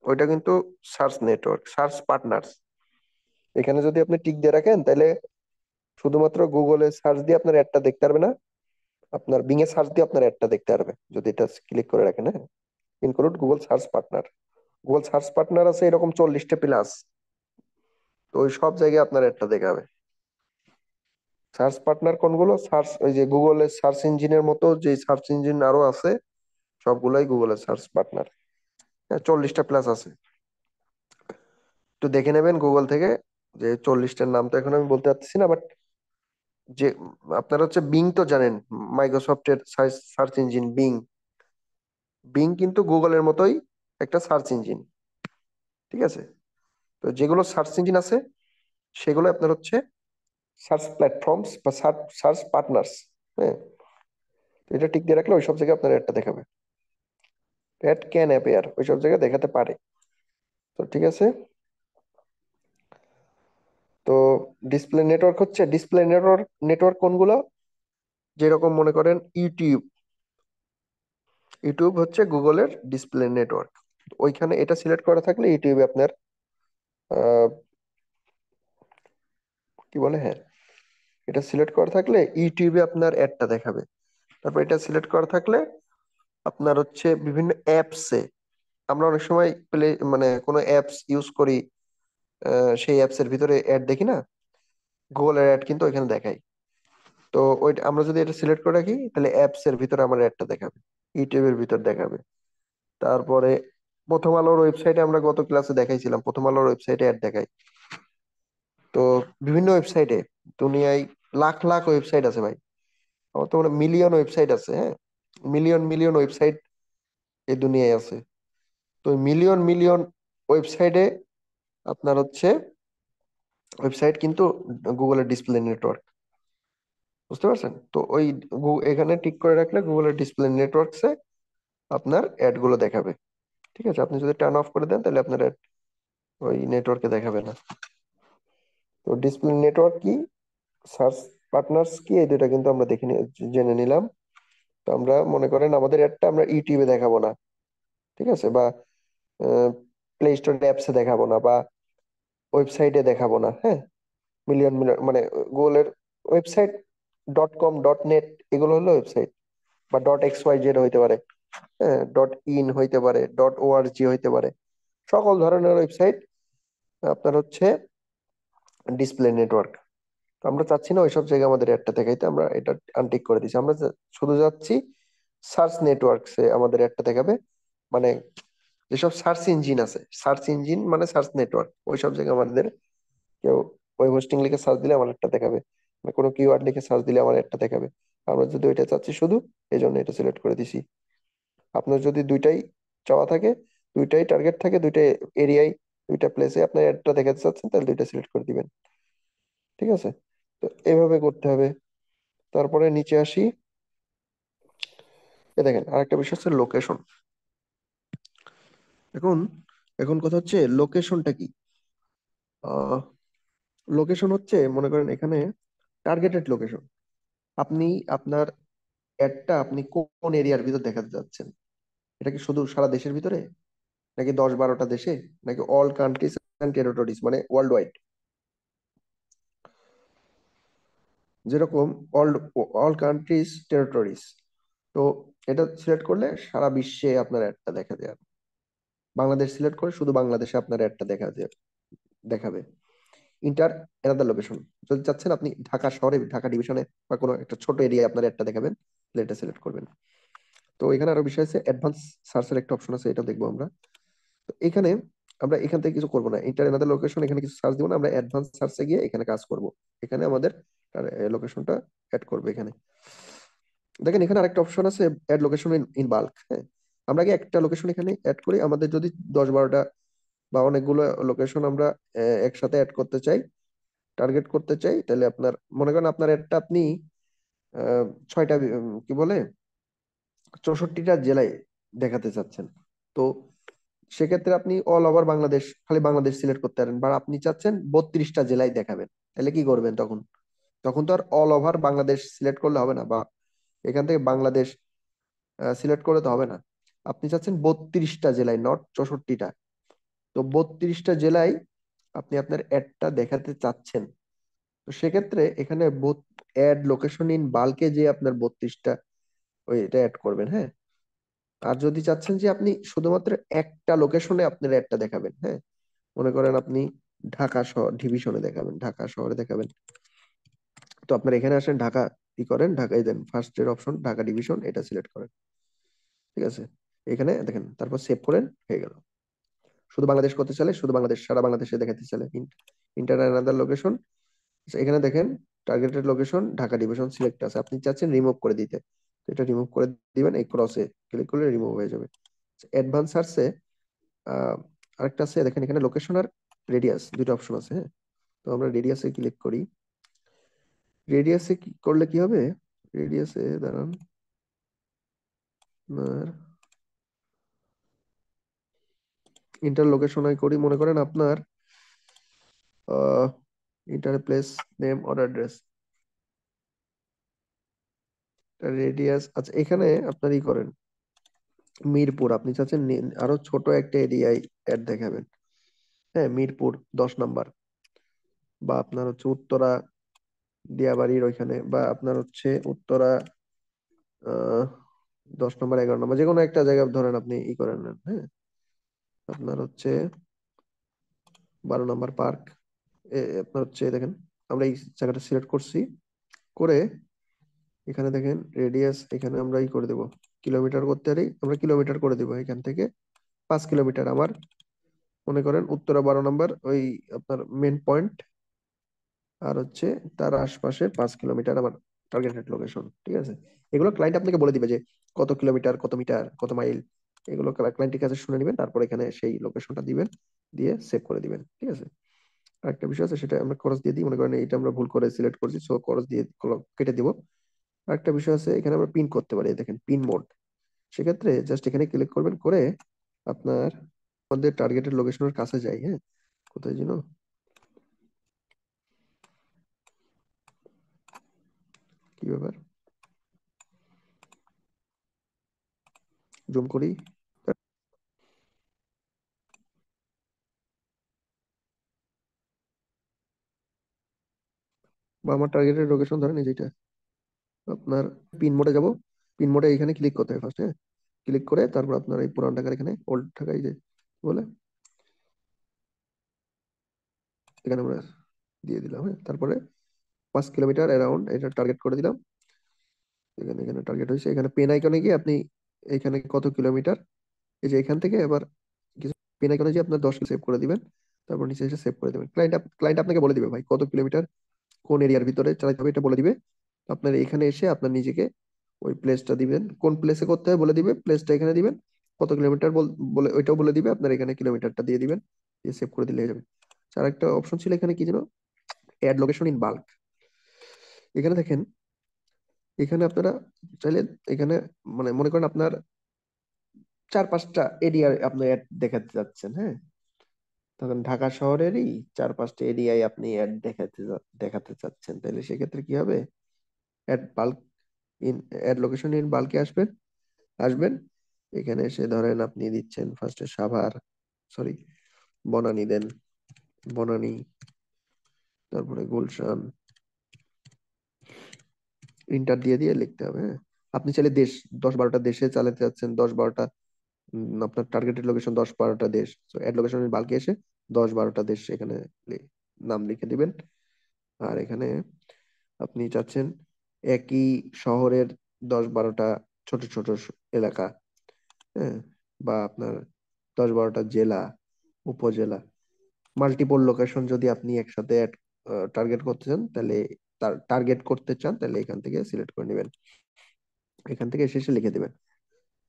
ওইটা কিন্তু সার্চ নেটওয়ার্ক, সার্চ পার্টনার্স। এখানে যদি আপনি টিক দিয়ে রাখেন তাহলে শুধুমাত্র গুগলে সার্চ দিয়ে আপনার অ্যাডটা দেখতে পারবে না, আপনার বিং এ সার্চ দিয়ে আপনার অ্যাডটা দেখতে পারবে যদি এটা ক্লিক করে রাখেন। হ্যাঁ, include Google search partner. Google search partner আছে এরকম 40টা প্লাস, তো ওই সব জায়গায় আপনার অ্যাডটা দেখাবে। সার্চ পার্টনার কোনগুলো? সার্চ, ওই যে গুগলের সার্চ ইঞ্জিনের মতো যে সার্চ ইঞ্জিন আরো আছে, সবগুলাই গুগলের সার্চ পার্টনার। হ্যাঁ, 40টা প্লাস আছে। একটু দেখে নেবেন গুগল থেকে, যে 40টার নাম তো এখন আমি বলতে পারতেছি না, বাট যে আপনারা হচ্ছে বিং তো জানেন, মাইক্রোসফটের সার্চ ইঞ্জিন বিং। বিং কিন্তু গুগলের মতোই একটা সার্চ ইঞ্জিন, ঠিক আছে? তো যেগুলো সার্চ ইঞ্জিন আছে সেগুলো আপনার হচ্ছে সার্চ প্ল্যাটফর্মস বা সার্চ পার্টনার্স। হ্যাঁ, তো এটা টিক দিয়ে রাখলে ওইসব জায়গায় আপনার অ্যাডটা দেখাবে। অ্যাড ক্যান অ্যাপিয়ার, ওইসব জায়গায় দেখাতে পারে। তো ঠিক আছে। তো ডিসপ্লে নেটওয়ার্ক হচ্ছে, ডিসপ্লে নেটওয়ার্ক, নেটওয়ার্ক কোনগুলো? যেরকম মনে করেন ইউটিউব, ইউটিউব হচ্ছে গুগলের ডিসপ্লে নেটওয়ার্ক। ওইখানে এটা সিলেক্ট করা থাকলে ইউটিউবে আপনার আহ, কি বলে, হ্যাঁ, এটা সিলেক্ট করা থাকলে ইউটিউবে আপনার অ্যাডটা দেখাবে। তারপর এটা সিলেক্ট করা থাকলে আপনার হচ্ছে বিভিন্ন অ্যাপসে, আমরা অনেক সময় প্লে মানে কোনো অ্যাপস ইউজ করি, সেই অ্যাপস এর ভিতরে অ্যাড দেখি না, গুগলের অ্যাড কিন্তু ওইখানে দেখাই। তো ওই আমরা যদি এটা সিলেক্ট করে রাখি তাহলে অ্যাপস এর ভিতরে আমার অ্যাডটা দেখাবে, ইউটিউবের ভিতর দেখাবে। তারপরে প্রথম আলোর ওয়েবসাইটে, আমরা গত ক্লাসে দেখাইছিলাম, প্রথম আলোর ওয়েবসাইটে অ্যাড দেখাই। তো বিভিন্ন ওয়েবসাইটে, দুনিয়ায় লাখ লাখ ওয়েবসাইট আছে ভাই, আমার তো মানে মিলিয়ন ওয়েবসাইট আছে। হ্যাঁ, মিলিয়ন মিলিয়ন ওয়েবসাইট এই দুনিয়ায় আছে। তো মিলিয়ন মিলিয়ন ওয়েবসাইটে আপনার হচ্ছে ওয়েবসাইট কিন্তু গুগলের ডিসপ্লে নেটওয়ার্ক, বুঝতে পারছেন? তো ওই এখানে টিক করে রাখলে গুগলের ডিসপ্লে নেটওয়ার্কসে আপনার অ্যাড গুলো দেখাবে। ঠিক আছে, আপনি যদি টার্ন অফ করে দেন তাহলে আপনার ad ওই নেটওয়ার্কে দেখাবে না। তো ডিসপ্লে নেটওয়ার্ক কি, সার্চ পার্টনার্স কি, এই দুইটা কিন্তু আমরা দেখে জেনে নিলাম। তো আমরা মনে করেন আমাদের অ্যাডটা আমরা ইউটিউবে দেখাবো না, ঠিক আছে, বা প্লে স্টোর অ্যাপসে দেখাবো না, বা ওয়েবসাইটে দেখাবো না। হ্যাঁ, মিলিয়ন মিলিয়ন মানে গুগলের ওয়েবসাইট, .com, .net, এগুলো হলো ওয়েবসাইট, বা .xyz হইতে পারে, হ্যাঁ, .in হইতে পারে, .org হইতে পারে, সকল ধরনের ওয়েবসাইট আপনার হচ্ছে ডিসপ্লে নেটওয়ার্ক। তো আমরা চাচ্ছি না ওইসব জায়গায় আমাদের অ্যাডটা দেখাইতে, আমরা এটা আনটিক করে দিচ্ছি। আমরা শুধু যাচ্ছি সার্চ নেটওয়ার্কসে আমাদের অ্যাডটা দেখাবে, মানে যেসব সার্চ ইঞ্জিন আছে, সার্চ ইঞ্জিন মানে সার্চ নেটওয়ার্ক, ওইসব জায়গায় আমাদের কেউ ওয়েব হোস্টিং লিখে সার্চ দিলে আমার একটা দেখাবে, মানে কোনো কিওয়ার্ড লিখে সার্চ দিলে আমার একটা দেখাবে। আমরা যদি ওইটা চাচ্ছি শুধু, এই জন্য এটা সিলেক্ট করে দিছি। আপনার যদি দুইটাই চাওয়া থাকে, দুইটাই টার্গেট থাকে, দুইটাই এরিয়ায়, দুইটা প্লেসে আপনার অ্যাডটা দেখাতে চাচ্ছেন, তাহলে দুইটা সিলেক্ট করে দিবেন। ঠিক আছে, তো এইভাবে করতে হবে। তারপরে নিচে আসি, এ দেখেন আরেকটা বিষয় হচ্ছে লোকেশন। এখন, এখন কথা হচ্ছে লোকেশনটা কি। আহ লোকেশন হচ্ছে মনে করেন এখানে টার্গেটেড লোকেশন। আপনি আপনার অ্যাডটা আপনি কোন এরিয়ার ভিতর দেখাতে যাচ্ছেন, এটা কি শুধু সারা দেশের ভিতরে, নাকি 10-12টা দেশে, নাকি অল কান্ট্রিজ এন্ড টেরিটরিজ, মানে ওয়ার্ল্ড ওয়াইড, যেরকম অল অল কান্ট্রিজ টেরিটরিজ। তো এটা সিলেক্ট করলে সারা বিশ্বে আপনার অ্যাডটা দেখা যায়। বাংলাদেশ সিলেক্ট করে শুধু বাংলাদেশে আপনার অ্যাডটা দেখাবে। ইন্টার অ্যানাদার লোকেশন, যদি চাচ্ছেন আপনি ঢাকা শহরে, ঢাকা ডিভিশনে বা কোনো একটা ছোট এরিয়ায় আপনার অ্যাডটা দেখাবেন, তাহলে এটা সিলেক্ট করবেন। তো এখানে আরো বিষয় আছে, অ্যাডভান্স সার্চের একটা অপশন আছে, এটা দেখবো আমরা। তো এখানে আমরা এখান থেকে কিছু করবো না, ইন্টার অ্যানাদার লোকেশন, এখানে কিছু সার্চ দিব না, আমরা অ্যাডভান্স সার্চে গিয়ে এখানে কাজ করব। এখানে আমাদের লোকেশনটা অ্যাড করবে এখানে। দেখেন এখানে আরেকটা অপশন আছে, অ্যাড লোকেশন ইন বাল্ক। হ্যাঁ, আমরা আগে একটা লোকেশন এখানে অ্যাড করি। আমাদের যদি 10-12টা বা অনেকগুলো লোকেশন আমরা একসাথে অ্যাড করতে চাই, টার্গেট করতে চাই, তাহলে আপনার মনে করেন আপনার অ্যাডটা আপনি আহ, 6টা কি বলে 64টা জেলায় দেখাতে চাচ্ছেন। তো সেক্ষেত্রে আপনি অল ওভার বাংলাদেশ, খালি বাংলাদেশ সিলেক্ট করতে পারেন, বা আপনি চাচ্ছেন 32টা জেলায় দেখাবেন, তাহলে কি করবেন তখন? তখন তো আর অল ওভার বাংলাদেশ সিলেক্ট করলে হবে না, বা এখান থেকে বাংলাদেশ সিলেক্ট করলে তো হবে না। আপনি চাচ্ছেন 32টা জেলায়, নট 64টা। তো 32টা জেলায় আপনি আপনার অ্যাডটা দেখাতে চাচ্ছেন। তো সেক্ষেত্রে এখানে অ্যাড লোকেশন ইন বাল্কে যে আপনার 32টা ওই এটা অ্যাড করবেন, হ্যাঁ। আর যদি চাচ্ছেন যে আপনি শুধুমাত্র একটা লোকেশনে আপনার অ্যাডটা দেখাবেন, হ্যাঁ, মনে করেন আপনি ঢাকা শহর ডিভিশনে দেখাবেন, ঢাকা শহরে দেখাবেন, তো আপনার এখানে আসেন, ঢাকা কি করেন, ঢাকায় দেন ফার্স্ট এর অপশন ঢাকা ডিভিশন, এটা সিলেক্ট করেন। ঠিক আছে, এখানে দেখেন, তারপর সেভ করেন, হয়ে গেল। শুধু বাংলাদেশ করতে চাইলে শুধু বাংলাদেশ, সারা বাংলাদেশে দেখাতে চাইলে ইন্টার আনাদার লোকেশন, এখানে দেখেন targeted location Dhaka division select আছে, আপনি চাচ্ছেন রিমুভ করে দিতে, তো এটা রিমুভ করে দিবেন, এই ক্রসে ক্লিক করলে রিমুভ হয়ে যাবে। অ্যাডভান্স সার্চে আহ আরেকটা আছে, দেখেন এখানে লোকেশন আর রেডিয়াস দুটো অপশন আছে, হ্যাঁ। তো আমরা রেডিয়াসে ক্লিক করি। রেডিয়াসে কি করলে কি হবে, রেডিয়াসে দাঁড়ান, আপনার ইন্টার লোকেশন করি, মনে করেন আপনার inter place name or address, radius, আচ্ছা এখানে আপনার ই করেন মিরপুর, আপনি চাচ্ছেন আরো ছোট একটা এরিয়ায় অ্যাড দেখাবেন, হ্যাঁ, মিরপুর 10 নাম্বার, বা আপনার হচ্ছে উত্তরা দিয়াবাড়ির ওইখানে, বা আপনার হচ্ছে উত্তরা আহ 10 নম্বর 11 নম্বর, যে কোনো একটা জায়গা ধরেন আপনি ই করেন নেন, হ্যাঁ। আপনার হচ্ছে 12 নম্বর পার্ক, আপনার হচ্ছে দেখেন আমরা এই জায়গাটা সিলেক্ট করছি, করে এখানে দেখেন রেডিয়াস, এখানে আমরা ই করে দেবো, কিলোমিটার করতে পারি, আমরা কিলোমিটার করে দেবো এখান থেকে 5 কিলোমিটার আমার, মনে করেন উত্তরা 12 নম্বর ওই আপনার মেন পয়েন্ট, আর হচ্ছে তার আশপাশে 5 কিলোমিটার আমার টার্গেটেড লোকেশন। ঠিক আছে, এগুলো ক্লায়েন্ট আপনাকে বলে দিবে যে কত কিলোমিটার, কত মিটার, কত মাইল, এগুলো ক্লায়েন্টের কাছে শুনে নেবেন, তারপর এখানে সেই লোকেশনটা দিবেন, দিয়ে সেভ করে দিবেন। ঠিক আছে, আরেকটা বিষয় আছে, সেটা আমরা খরচ দিয়ে দিই, মনে করেন এটা আমরা ভুল করে সিলেক্ট করছি, সো খরচ দিয়ে কেটে দিব। আরেকটা বিষয় আছে, এখানে আমরা পিন করতে পারি, দেখেন পিন মোড, সেক্ষেত্রে জাস্ট এখানে ক্লিক করবেন, করে আপনার আমাদের টার্গেটেড লোকেশনের কাছে যাই, হ্যাঁ, কোথায় যেন, কি ব্যাপার, জুম করি, বা আমার টার্গেটেড লোকেশন ধরেন এই যেটা, আপনার পিন মোডে যাব, পিন মোডে এখানে ক্লিক করতে হবে ফার্স্ট, হ্যাঁ, ক্লিক করে তারপর আপনার এই পুরান ঢাকার এখানে ওল্ড ঢাকা, এই যে কি বলে, এখানে আমরা দিয়ে দিলাম, হ্যাঁ, তারপরে 5 কিলোমিটার অ্যারাউন্ড এটা টার্গেট করে দিলাম, এখানে এখানে টার্গেট হয়েছে, এখানে পেন আইকনে গিয়ে আপনি এখানে কত কিলোমিটার, এই যে এখান থেকে আবার কিছু পেন আইকনে যে আপনার 10 সেভ করে দিবেন, তারপর নিচে এসে সেভ করে দিবেন। ক্লায়েন্ট আপনাকে বলে দিবে ভাই কত কিলোমিটার কোন এরিয়ার ভিতরে চালাতে হবে, এটা বলে দিবে। আপনার এখানে এসে আপনার নিজেকে ওই প্লেসটা দিবেন, কোন প্লেসে করতে হবে বলে দিবে, প্লেসটা এখানে দিবেন, কত কিলোমিটার বলে ওইটাও বলে দিবে, আপনার এখানে কিলোমিটারটা দিয়ে দিবেন, দিয়ে সেভ করে দিলে হয়ে যাবে। আর একটা অপশন ছিল এখানে কি যেন, অ্যাড লোকেশন ইন বাল্ক, এখানে দেখেন, এখানে আপনারা চাইলে এখানে মানে মনে করেন আপনার 4-5টা এরিয়া আপনি অ্যাড দেখাতে যাচ্ছেন, হ্যাঁ, তখন ঢাকা শহরেরই 4-5টা এরিয়ায় আপনি অ্যাড দেখাতে চাচ্ছেন, তাহলে সেক্ষেত্রে কি হবে, add bulk in add location in বাল্কে আসবেন, এখানে এসে ধরেন আপনি দিচ্ছেন ফার্স্টে সাভার, সরি বনানী দেন, বনানী, তারপরে গুলশান, ইন্টার দিয়ে দিয়ে লিখতে হবে, হ্যাঁ। আপনি চাইলে দেশ 10-12টা দেশে চালাতে যাচ্ছেন, 10-12টা আপনার টার্গেটেড লোকেশন 10-12টা দেশ, তো অ্যাড লোকেশন বাল্কে এসে 10-12টা দেশ এখানে নাম লিখে দিবেন। আর এখানে আপনি চাচ্ছেন একই শহরের 10-12টা ছোট ছোট এলাকা, হ্যাঁ, বা আপনার 10-12টা জেলা, উপজেলা, মাল্টিপল লোকেশন যদি আপনি একসাথে টার্গেট করতে চান, তাহলে টার্গেট করতে চান, তাহলে এখান থেকে সিলেক্ট করে নেবেন, এখান থেকে এসে এসে লিখে দিবেন।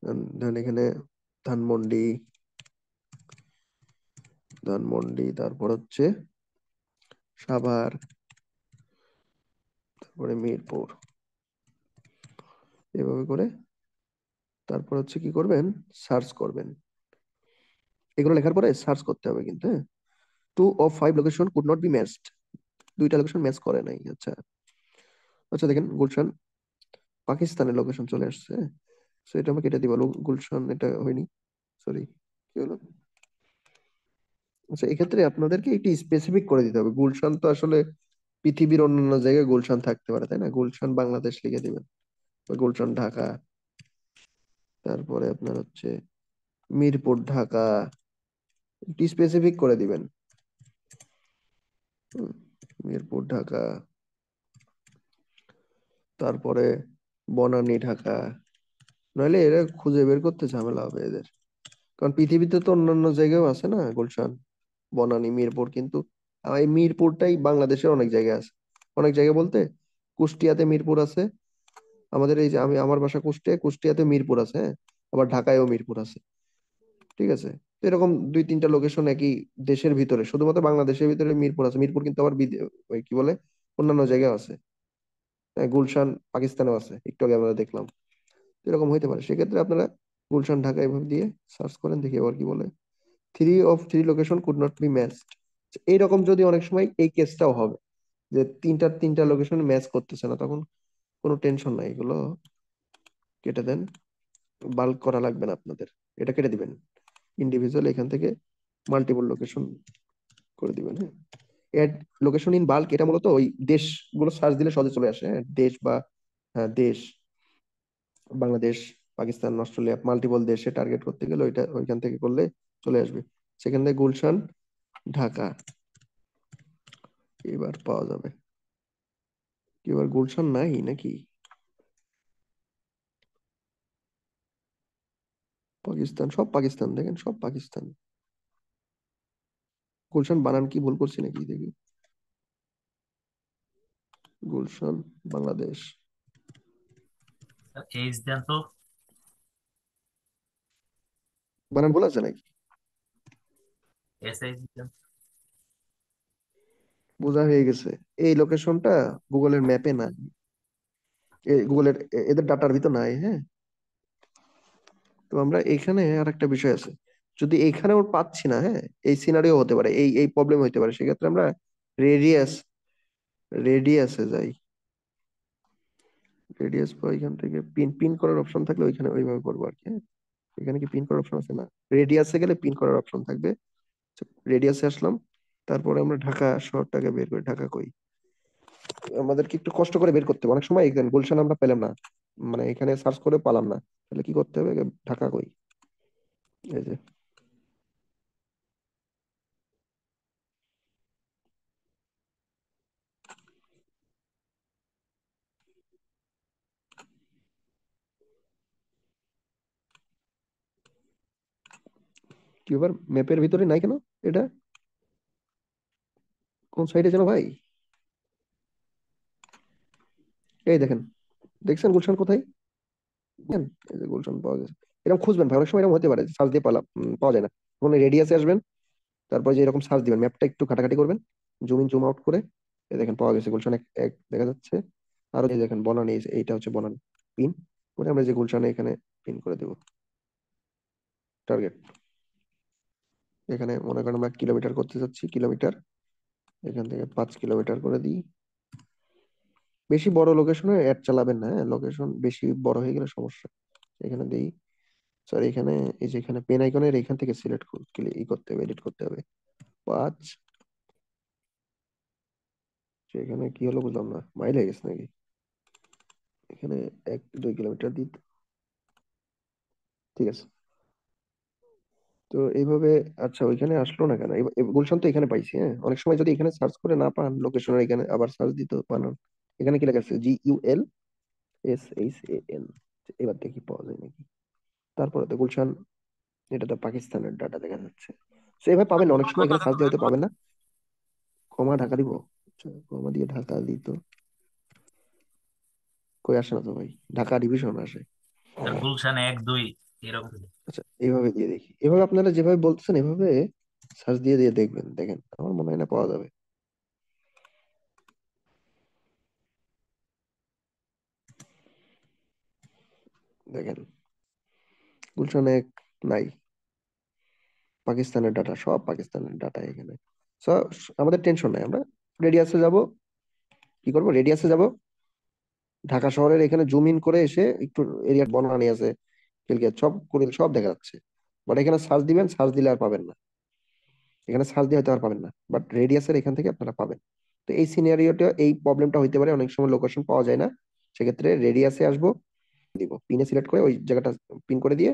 ধরেন এখানে ধানমন্ডি, ধানমন্ডি, তারপর হচ্ছে সাভার, তারপরে মিরপুর, এভাবে করে তারপর হচ্ছে কি করবেন, সার্চ করবেন। এগুলো লেখার পরে সার্চ করতে হবে কিন্তু, হ্যাঁ। 2 of 5 location could not be matched, দুইটা লোকেশন ম্যাচ করে নাই। আচ্ছা, আচ্ছা দেখেন গুলশান পাকিস্তানের লোকেশন চলে আসছে, হ্যাঁ। So এটা আমাকে কেটে দিব, গুলশান এটা হয়নি, সরি, কি হলো। আচ্ছা, এক্ষেত্রে আপনাদেরকে একটু স্পেসিফিক করে দিতে হবে, গুলশান তো আসলে পৃথিবীর অন্যান্য জায়গায় গুলশান থাকতে পারে, তাই না? গুলশান বাংলাদেশ লিখে দিবেন, বা গুলশান ঢাকা, তারপরে আপনার হচ্ছে মিরপুর ঢাকা, একটু স্পেসিফিক করে দিবেন। হুম, মিরপুর ঢাকা, তারপরে বনানী ঢাকা, নইলে এরা খুঁজে বের করতে ঝামেলা হবে এদের। কারণ পৃথিবীতে তো অন্যান্য জায়গায়ও আছে না গুলশান, বনানী, মিরপুর, কিন্তু এই মিরপুরটাই বাংলাদেশের অনেক জায়গায় আছে। অনেক জায়গায় বলতে কুষ্টিয়াতে মিরপুর আছে, আমাদের এই যে আমি আমার বাসা কুষ্টিয়া, কুষ্টিয়াতে মিরপুর আছে, হ্যাঁ। আবার ঢাকায়ও মিরপুর আছে, ঠিক আছে। তো এরকম 2-3টা লোকেশন একই দেশের ভিতরে, শুধুমাত্র বাংলাদেশের ভিতরে মিরপুর আছে। মিরপুর কিন্তু আবার ওই কি বলে অন্যান্য জায়গায় আছে, হ্যাঁ। গুলশান পাকিস্তানেও আছে, একটু আগে আমরা দেখলাম। তো এরকম হইতে পারে, সেক্ষেত্রে আপনারা গুলশান ঢাকা এভাবে দিয়ে সার্চ করেন, দেখি আবার কি বলে। 3 of 3 location could not be matched, এইরকম যদি অনেক সময় এই কেসটাও হবে যে তিনটা লোকেশন ম্যাচ করতেছে না, তখন কোনো টেনশন নাই, এগুলো কেটে দেন, বাল্ক করা লাগবে না আপনাদের, এটা কেটে দিবেন। ইন্ডিভিজুয়াল এখান থেকে মাল্টিপল লোকেশন করে দিবেন, হ্যাঁ। এড লোকেশন ইন বাল্ক, এটা মূলত ওই দেশগুলো সার্চ দিলে সহজে চলে আসে, হ্যাঁ। দেশ বা, হ্যাঁ, দেশ, বাংলাদেশ, পাকিস্তান, অস্ট্রেলিয়া, মাল্টিপল দেশে টার্গেট করতে গেলে ওইটা ওইখান থেকে করলে চলে আসবে। সেখান থেকে গুলশান ঢাকা এবার পাওয়া যাবে। কি এবার গুলশান নাই নাকি? পাকিস্তান, সব পাকিস্তান, দেখেন সব পাকিস্তান। গুলশান বানান কি ভুল করছি নাকি দেখি। গুলশান বাংলাদেশ, এইচ দেন তো। বানান ভুল আছে নাকি? এসএইচ দেন। বোঝা হয়ে গেছে, এই লোকেশনটা গুগলের ম্যাপে নাই, গুগলের এদের ডাটার ভিতর নাই, হ্যাঁ। তো আমরা এখানে আর একটা বিষয় আছে, যদি এখানেও পাচ্ছি না, হ্যাঁ, এই সিনারিও হতে পারে, এই এই প্রবলেম হতে পারে, সেক্ষেত্রে আমরা রেডিয়াস, রেডিয়াসে যাই। রেডিয়াস বা এখান থেকে পিন পিন করার অপশন থাকলে ওইখানে ওইভাবে করবো আর কি, হ্যাঁ। এখানে কি পিন করার অপশন আছে? না, রেডিয়াসে গেলে পিন করার অপশন থাকবে। রেডিয়াসে আসলাম, তারপরে আমরা ঢাকা শহরটাকে বের করি, ঢাকা কই, আমাদেরকে একটু কষ্ট করে বের করতে হবে, অনেক সময় এখানে গুলশান আমরা পেলাম না, মানে এখানে সার্চ করে পালাম না, তাহলে কি করতে হবে, ঢাকা কই, এই যে, কি এবার ম্যাপের ভিতরে নাই কেন এটা, কোন সাইডে যেন ভাই, এই দেখেন, দেখছেন গুলশান কোথায়, দেখেন, এই যে গুলশান পাওয়া গেছে। এরকম খুঁজবেন ভাই, অনেক সময় এরকম হতে পারে সার্চ দিয়ে পাওয়া যায় না, তখন রেডিয়াসে আসবেন, তারপরে যে এরকম সার্চ দিবেন, ম্যাপটা একটু ঘাটাঘাটি করবেন, জুম ইন জুম আউট করে, এই দেখেন পাওয়া গেছে গুলশান এক এক দেখা যাচ্ছে। আর এই দেখেন বনানী, এইটা হচ্ছে বনানী, পিন করে আমরা যে গুলশানে এখানে পিন করে দেবো টার্গেট। এখানে মনে করেন আমরা কিলোমিটার করতে চাচ্ছি, কিলোমিটার, এখান থেকে 5 কিলোমিটার করে দিই। বেশি বড় লোকেশনে অ্যাড চালাবেন না, হ্যাঁ, লোকেশন বেশি বড় হয়ে গেলে সমস্যা। এখানে দিই, সরি, এখানে এই যে এখানে পেন আইকনের এখান থেকে সিলেক্ট করতে হবে, এডিট করতে হবে 5। এখানে কি হলো বুঝলাম না, মাইল হয়ে গেছে নাকি? এখানে 1-2 কিলোমিটার দিই, ঠিক আছে। তো এইভাবে, আচ্ছা ওইখানে আসলো না কেন, গুলশান তো এখানে পাইছি, হ্যাঁ। অনেক সময় যদি এখানে সার্চ করে না পান লোকেশনের, এখানে আবার সার্চ দিতে পান। এখানে কি লেখা আছে, GULSHAN, এবার দেখি পাওয়া যায় নাকি। তারপরে তো গুলশান, এটা তো পাকিস্তানের ডাটা দেখা যাচ্ছে। তো এভাবে পাবেন না, অনেক সময় এখানে সার্চ দিয়ে হয়তো পাবেন না। কমা ঢাকা দিব, আচ্ছা, কমা দিয়ে ঢাকা দিই তো, কই আসে না তো ভাই, ঢাকা ডিভিশন আসে। স্যার গুলশান 1 2 এরকম। আচ্ছা, এইভাবে দিয়ে দেখি, এভাবে আপনারা যেভাবে বলতেছেন এভাবে সার্চ দিয়ে দিয়ে দেখবেন, দেখেন আমার মনে হয় না পাওয়া যাবে। দেখেন গুলশান এক নাই, পাকিস্তানের ডাটা, সব পাকিস্তানের ডাটা এখানে। সো আমাদের টেনশন নাই, আমরা রেডিয়াসে যাব। কি করব, রেডিয়াসে যাব, ঢাকা শহরের এখানে জুম ইন করে এসে একটু এরিয়া বনানি আছে, খিলগেট সব কুড়িল সব দেখা যাচ্ছে। বাট এখানে সার্চ দিবেন, সার্চ দিলে আর পাবেন না, এখানে সার্চ দিয়ে হয়তো আর পাবেন না, বাট রেডিয়াসের এখান থেকে আপনারা পাবেন। তো এই সিনারিওটা, এই প্রবলেমটা হইতে পারে, অনেক সময় লোকেশন পাওয়া যায় না, সেক্ষেত্রে রেডিয়াসে আসবো, দিব পিনে সিলেক্ট করে ওই জায়গাটা পিন করে দিয়ে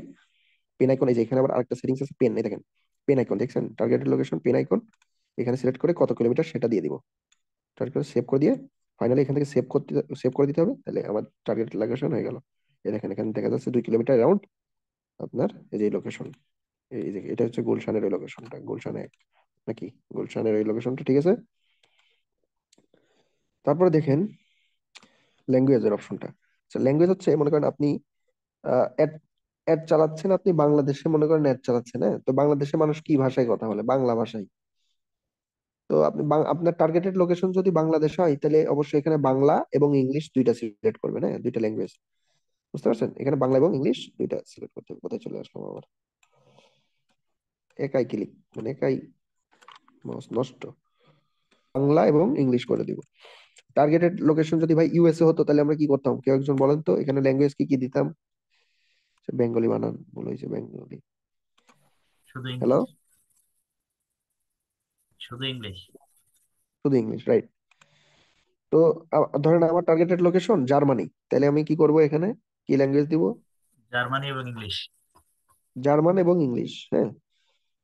পেন আইকন, এই যে এখানে আবার আরেকটা সেটিংস আছে, পেন, এই দেখেন পেন আইকন দেখছেন, টার্গেটেড লোকেশন পেন আইকন, এখানে সিলেক্ট করে কত কিলোমিটার সেটা দিয়ে দিব, টার্গেট করে সেভ করে দিয়ে ফাইনালি এখান থেকে সেভ করে দিতে হবে, তাহলে আমার টার্গেট লোকেশন হয়ে গেল। এই দেখেন এখানে দেখা যাচ্ছে 2 কিলোমিটার অ্যারাউন্ড আপনার এই যে লোকেশন, এই যে এটা হচ্ছে গুলশানের ওই লোকেশনটা, গুলশানে নাকি গুলশানের ওই লোকেশনটা, ঠিক আছে। তারপরে দেখেন ল্যাঙ্গুয়েজের অপশনটা। ল্যাঙ্গুয়েজ হচ্ছে মনে করেন আপনি অ্যাড অ্যাড চালাচ্ছেন, আপনি বাংলাদেশে মনে করেন অ্যাড চালাচ্ছেন, হ্যাঁ, তো বাংলাদেশে মানুষ কি ভাষায় কথা বলে, বাংলা ভাষায়। তো আপনি আপনার টার্গেটেড লোকেশন যদি বাংলাদেশ হয়, তাহলে অবশ্যই এখানে বাংলা এবং ইংলিশ দুইটা সিলেক্ট করবেন, হ্যাঁ, দুইটা ল্যাঙ্গুয়েজ, বুঝতে পারছেন, এখানে বাংলা এবং ইংলিশ দুইটা সিলেক্ট করতে হবে। কোথায় চলে আসলাম আবার, একাই ক্লিক, মানে একাই মাউস নষ্ট, বাংলা এবং ইংলিশ করে দিব। টার্গেটেড লোকেশন যদি ভাই ইউএসএ হতো, তাহলে আমরা কি করতাম, কেউ একজন বলেন তো, এখানে ল্যাঙ্গুয়েজ কি কি দিতাম। বেঙ্গলি বানান ভুল হয়েছে, বেঙ্গলি। শুধু হ্যালো, ইংলিশ। শুধু ইংলিশ। শুধু ইংলিশ, রাইট। তো ধরেন আমার টার্গেটেড লোকেশন জার্মানি, তাহলে আমি কি করব, এখানে কি ল্যাঙ্গুয়েজ দিব, জার্মানি এবং ইংলিশ। জার্মান এবং ইংলিশ, হ্যাঁ,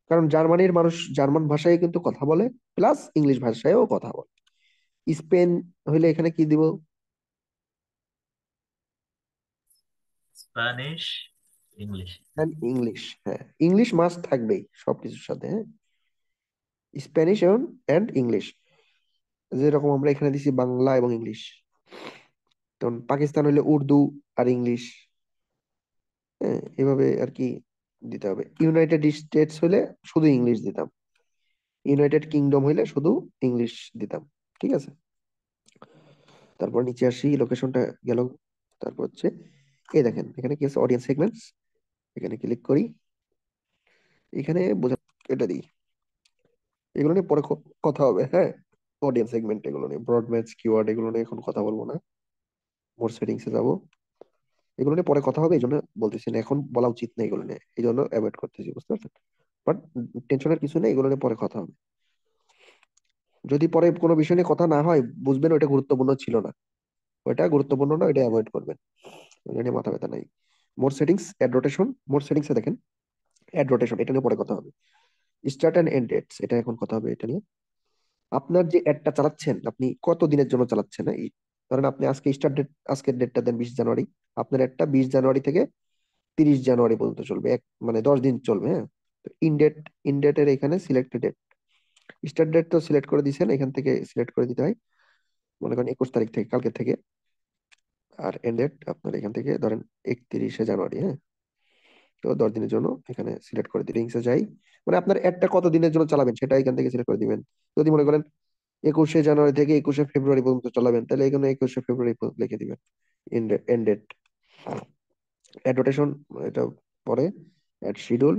কারণ জার্মানির মানুষ জার্মান ভাষায় কিন্তু কথা বলে, প্লাস ইংলিশ ভাষায়ও কথা বলে। স্পেন হইলে এখানে কি দিব, স্প্যানিশ, ইংলিশ। ইংলিশ, হ্যাঁ, ইংলিশ মাস্ট থাকবেই সবকিছুর সাথে, হ্যাঁ, স্প্যানিশ এবং এন্ড ইংলিশ, যেরকম আমরা এখানে দিছি বাংলা এবং ইংলিশ। তখন পাকিস্তান হইলে উর্দু আর ইংলিশ, হ্যাঁ, এভাবে আর কি দিতে হবে। ইউনাইটেড স্টেটস হইলে শুধু ইংলিশ দিতাম, ইউনাইটেড কিংডম হইলে শুধু ইংলিশ দিতাম, ঠিক আছে। তারপর নিচে আসি, লোকেশনটা গেল। তারপর হচ্ছে এই দেখেন এখানে কি আছে, অডিয়েন্স সেগমেন্টস, এখানে ক্লিক করি, এখানে বোঝা, এটা দিই, এগুলো নিয়ে পরে কথা হবে, হ্যাঁ, অডিয়েন্স সেগমেন্ট এগুলো নিয়ে, ব্রড ম্যাচ কিওয়ার্ড এগুলো নিয়ে এখন কথা বলবো না, মোর সেটিংসে যাব, এগুলো নিয়ে পরে কথা হবে, এই জন্য বলতেছি না, এখন বলা উচিত না এগুলো নিয়ে, এই জন্য অ্যাভয়েড করতেছি, বুঝতে পারছেন। বাট টেনশনের কিছু নেই, এগুলো নিয়ে পরে কথা হবে। যদি পরে কোনো বিষয় নিয়ে কথা না হয়, বুঝবেন ওইটা গুরুত্বপূর্ণ ছিল না, ওইটা গুরুত্বপূর্ণ না, এটা অ্যাভয়েড করবেন, ওইটা নিয়ে মাথা ব্যথা নাই। মোর সেটিংস, অ্যাড রোটেশন, মোর সেটিংসে দেখেন অ্যাড রোটেশন, এটা নিয়ে পরে কথা হবে। স্টার্ট এন্ড এন্ড ডেটস, এটা এখন কথা হবে এটা নিয়ে। আপনার যে অ্যাডটা চালাচ্ছেন, আপনি কত দিনের জন্য চালাচ্ছেন, হ্যাঁ? ধরেন আপনি আজকে স্টার্ট ডেট, আজকের ডেটটা দেন 20 জানুয়ারি, আপনার অ্যাডটা 20 জানুয়ারি থেকে 30 জানুয়ারি পর্যন্ত চলবে, মানে 10 দিন চলবে, হ্যাঁ। তো ইন ডেটের এখানে সিলেক্টেড ডেট, স্টার্ট ডেট তো সিলেক্ট করে দিয়েছেন, এখান থেকে সিলেক্ট করে দিতে হয়, মনে করেন 21 তারিখ থেকে, কালকে থেকে। আর এন্ড ডেট আপনার এখান থেকে ধরেন 31শে জানুয়ারি, হ্যাঁ। তো 10 দিনের জন্য এখানে সিলেক্ট করে দিলে ইংসে যাই, মানে আপনার অ্যাডটা কত দিনের জন্য চালাবেন সেটা এখান থেকে সিলেক্ট করে দিবেন। যদি মনে করেন 21শে জানুয়ারি থেকে 21শে ফেব্রুয়ারি পর্যন্ত চালাবেন, তাহলে এখানে 21শে ফেব্রুয়ারি লিখে দিবেন, এন্ড ডেট। অ্যাডভার্টাইজমেন্ট এটা পরে, অ্যাড শিডিউল,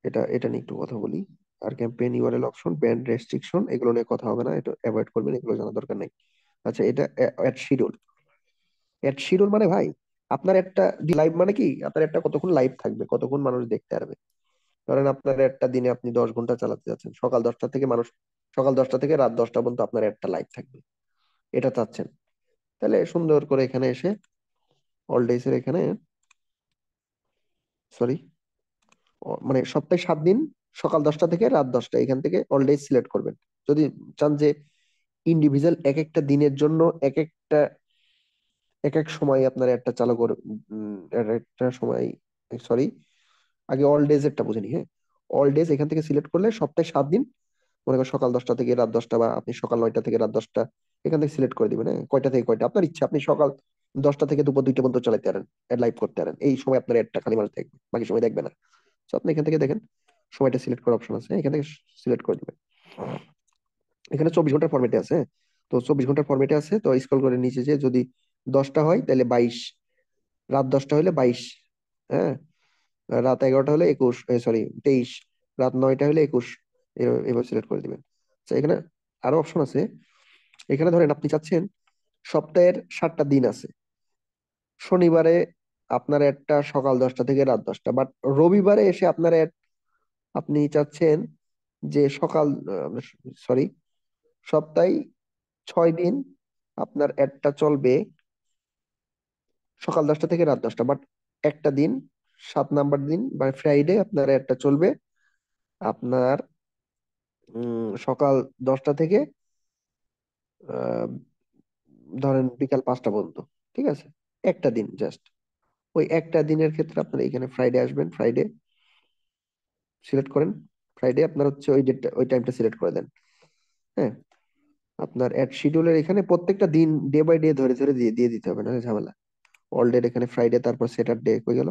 এটা এটা নিয়ে একটু কথা বলি। আর campaign URL option, band restriction, এগুলো নিয়ে কথা হবে না, এটা অ্যাভয়েড করবেন, এগুলো জানা দরকার নেই। আচ্ছা, এটা অ্যাড শিডিউল, অ্যাড শিডিউল মানে ভাই আপনার একটা লাইভ, মানে কি আপনার একটা কতক্ষণ লাইভ থাকবে, কতক্ষণ মানুষ দেখতে পারবে। ধরেন আপনার একটা দিনে আপনি 10 ঘন্টা চালাতে যাচ্ছেন, সকাল 10টা থেকে রাত 10টা পর্যন্ত আপনার একটা লাইভ থাকবে, এটা চাচ্ছেন, তাহলে সুন্দর করে এখানে এসে অল ডেজ এর এখানে, সরি, মানে সপ্তাহে 7 দিন, সকাল 10টা থেকে রাত 10টা, এখান থেকে অল ডেজ সিলেক্ট করবেন। যদি চান যে ইন্ডিভিজুয়াল এক একটা দিনের জন্য এক এক সময় আপনার একটা চালু করে, এক একটা সময়, সরি, আগে অল ডেজ এরটা বুঝে নি, হ্যাঁ। অল ডেজ এখান থেকে সিলেক্ট করলে সপ্তাহে 7 দিন, মনে করেন সকাল 10টা থেকে রাত 10টা, বা আপনি সকাল 9টা থেকে রাত 10টা, এখান থেকে সিলেক্ট করে দিবেন, হ্যাঁ, কয়টা থেকে কয়টা আপনার ইচ্ছা, আপনি সকাল 10টা থেকে দুপুর 2টা পর্যন্ত চালাতে পারেন, অ্যাড লাইভ করতে পারেন, এই সময় আপনার অ্যাডটা খালি মানুষ দেখবে, বাকি সময় দেখবে না। তো আপনি এখান থেকে দেখেন, সময়টা সিলেক্ট করার অপশন আছে, এখান থেকে সিলেক্ট করে দিবেন। এখানে 24 ঘন্টার ফরম্যাটে আছে, তো 24 ঘন্টার ফরম্যাটে আছে, তো স্ক্রল করে নিচে যে যদি 10টা হয় তাহলে 22, রাত 10টা হলে 22, হ্যাঁ, রাত 11টা হলে 21, সরি 23, রাত 9টা হলে 21, এভাবে সিলেক্ট করে দিবেন। আচ্ছা, এখানে আরো অপশন আছে। এখানে ধরেন আপনি চাচ্ছেন সপ্তাহের 7টা দিন আছে, শনিবারে আপনার একটা সকাল 10টা থেকে রাত 10টা, বাট রবিবারে এসে আপনার আপনি চাচ্ছেন যে সকাল, সরি, সপ্তাহে 6 দিন আপনার অ্যাডটা চলবে সকাল 10টা থেকে রাত 10টা, বাট একটা দিন, 7 নাম্বার দিন বা ফ্রাইডে আপনার অ্যাডটা চলবে আপনার সকাল 10টা থেকে আহ, ধরেন বিকাল 5টা পর্যন্ত। ঠিক আছে, একটা দিন জাস্ট, ওই একটা দিনের ক্ষেত্রে আপনার এখানে ফ্রাইডে আসবেন, ফ্রাইডে সিলেক্ট করেন, ফ্রাইডে আপনার হচ্ছে ওই ডেটটা ওই টাইমটা সিলেক্ট করে দেন। হ্যাঁ, আপনার অ্যাড শিডিউলের এখানে প্রত্যেকটা দিন ডে বাই ডে ধরে ধরে দিয়ে দিয়ে দিতে হবে, না ঝামেলা। অল ডে এখানে ফ্রাইডে, তারপর স্যাটারডে কই গেল,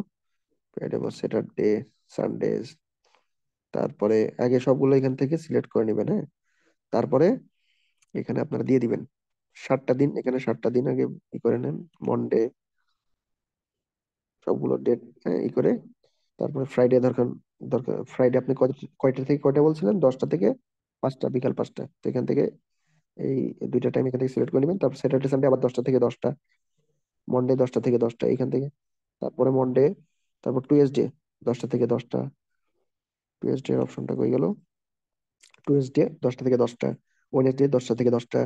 ফ্রাইডে বা স্যাটারডে, সানডেজ, তারপরে আগে সবগুলো এখান থেকে সিলেক্ট করে নেবেন। হ্যাঁ, তারপরে এখানে আপনারা দিয়ে দিবেন 7টা দিন, এখানে 7টা দিন আগে ই করে নেন, মন্ডে, সবগুলো ডেট ই করে, তারপরে ফ্রাইডে দরকার, ফ্রাইডে আপনি কয়টা থেকে কয়টা বলছিলেন, 10টা থেকে 5টা, বিকাল 5টা, তো এখান থেকে এই দুইটা টাইম এখান থেকে সিলেক্ট করে নেবেন। তারপর স্যাটারডে সানডে আবার 10টা থেকে 10টা, মন্ডে 10টা থেকে 10টা এখান থেকে, তারপরে মন্ডে, তারপর টুয়েসডে 10টা থেকে 10টা, টুয়েসডে এর অপশনটা কই গেল, টুয়েসডে 10টা থেকে 10টা, ওয়েনেসডে 10টা থেকে 10টা,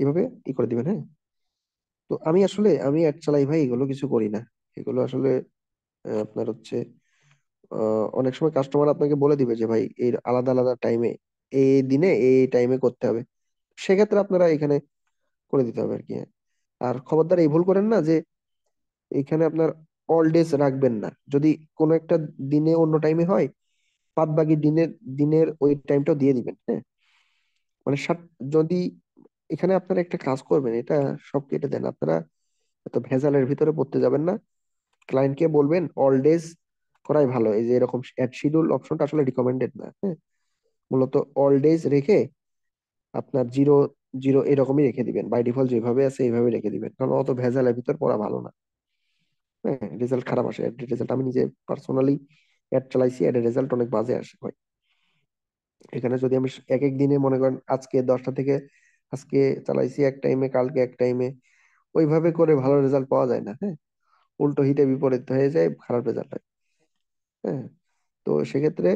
এভাবে ই করে দিবেন। হ্যাঁ, তো আমি অ্যাড চালাই ভাই, এগুলো কিছু করি না, এগুলো আসলে আপনার হচ্ছে অনেক সময় কাস্টমার আপনাকে বলে দিবে যে ভাই এই আলাদা আলাদা টাইমে, এই দিনে এই টাইমে করতে হবে, সেক্ষেত্রে আপনারা এখানে করে দিতে হবে আর কি। আর খবরদার এই ভুল করেন না যে এখানে আপনার অল ডেজ রাখবেন না, যদি কোনো একটা দিনে অন্য টাইমে হয়, বাদ বাকি দিনের দিনের ওই টাইমটাও দিয়ে দিবেন। হ্যাঁ, মানে যদি এখানে আপনারা একটা কাজ করবেন, এটা সব কেটে দেন আপনারা, এত ভেজালের ভিতরে পড়তে যাবেন না, ক্লায়েন্টকে বলবেন অল ডেজ করাই ভালো। এই যে এরকম অ্যাড শিডিউল অপশনটা আসলে রিকমেন্ডেড না। হ্যাঁ, মূলত অল ডেজ রেখে আপনার জিরো জিরো এরকমই রেখে দিবেন, বাই ডিফল্ট যেভাবে আছে এইভাবে রেখে দিবেন, কারণ অত ভেজালের ভিতর পড়া ভালো না। হ্যাঁ, রেজাল্ট খারাপ আসে, অ্যাড রেজাল্ট, আমি নিজে পার্সোনালি অ্যাড চালাইছি, অ্যাডের রেজাল্ট অনেক বাজে আসে ভাই। এখানে যদি আমি এক এক দিনে মনে করেন আজকে 10টা থেকে আজকে চালাইছি এক টাইমে, কালকে এক টাইমে, ওইভাবে করে ভালো রেজাল্ট পাওয়া যায় না। হ্যাঁ, উল্টো হিতে বিপরীত হয়ে যায়, খারাপ রেজাল্ট হয়। হ্যাঁ, তো সেক্ষেত্রে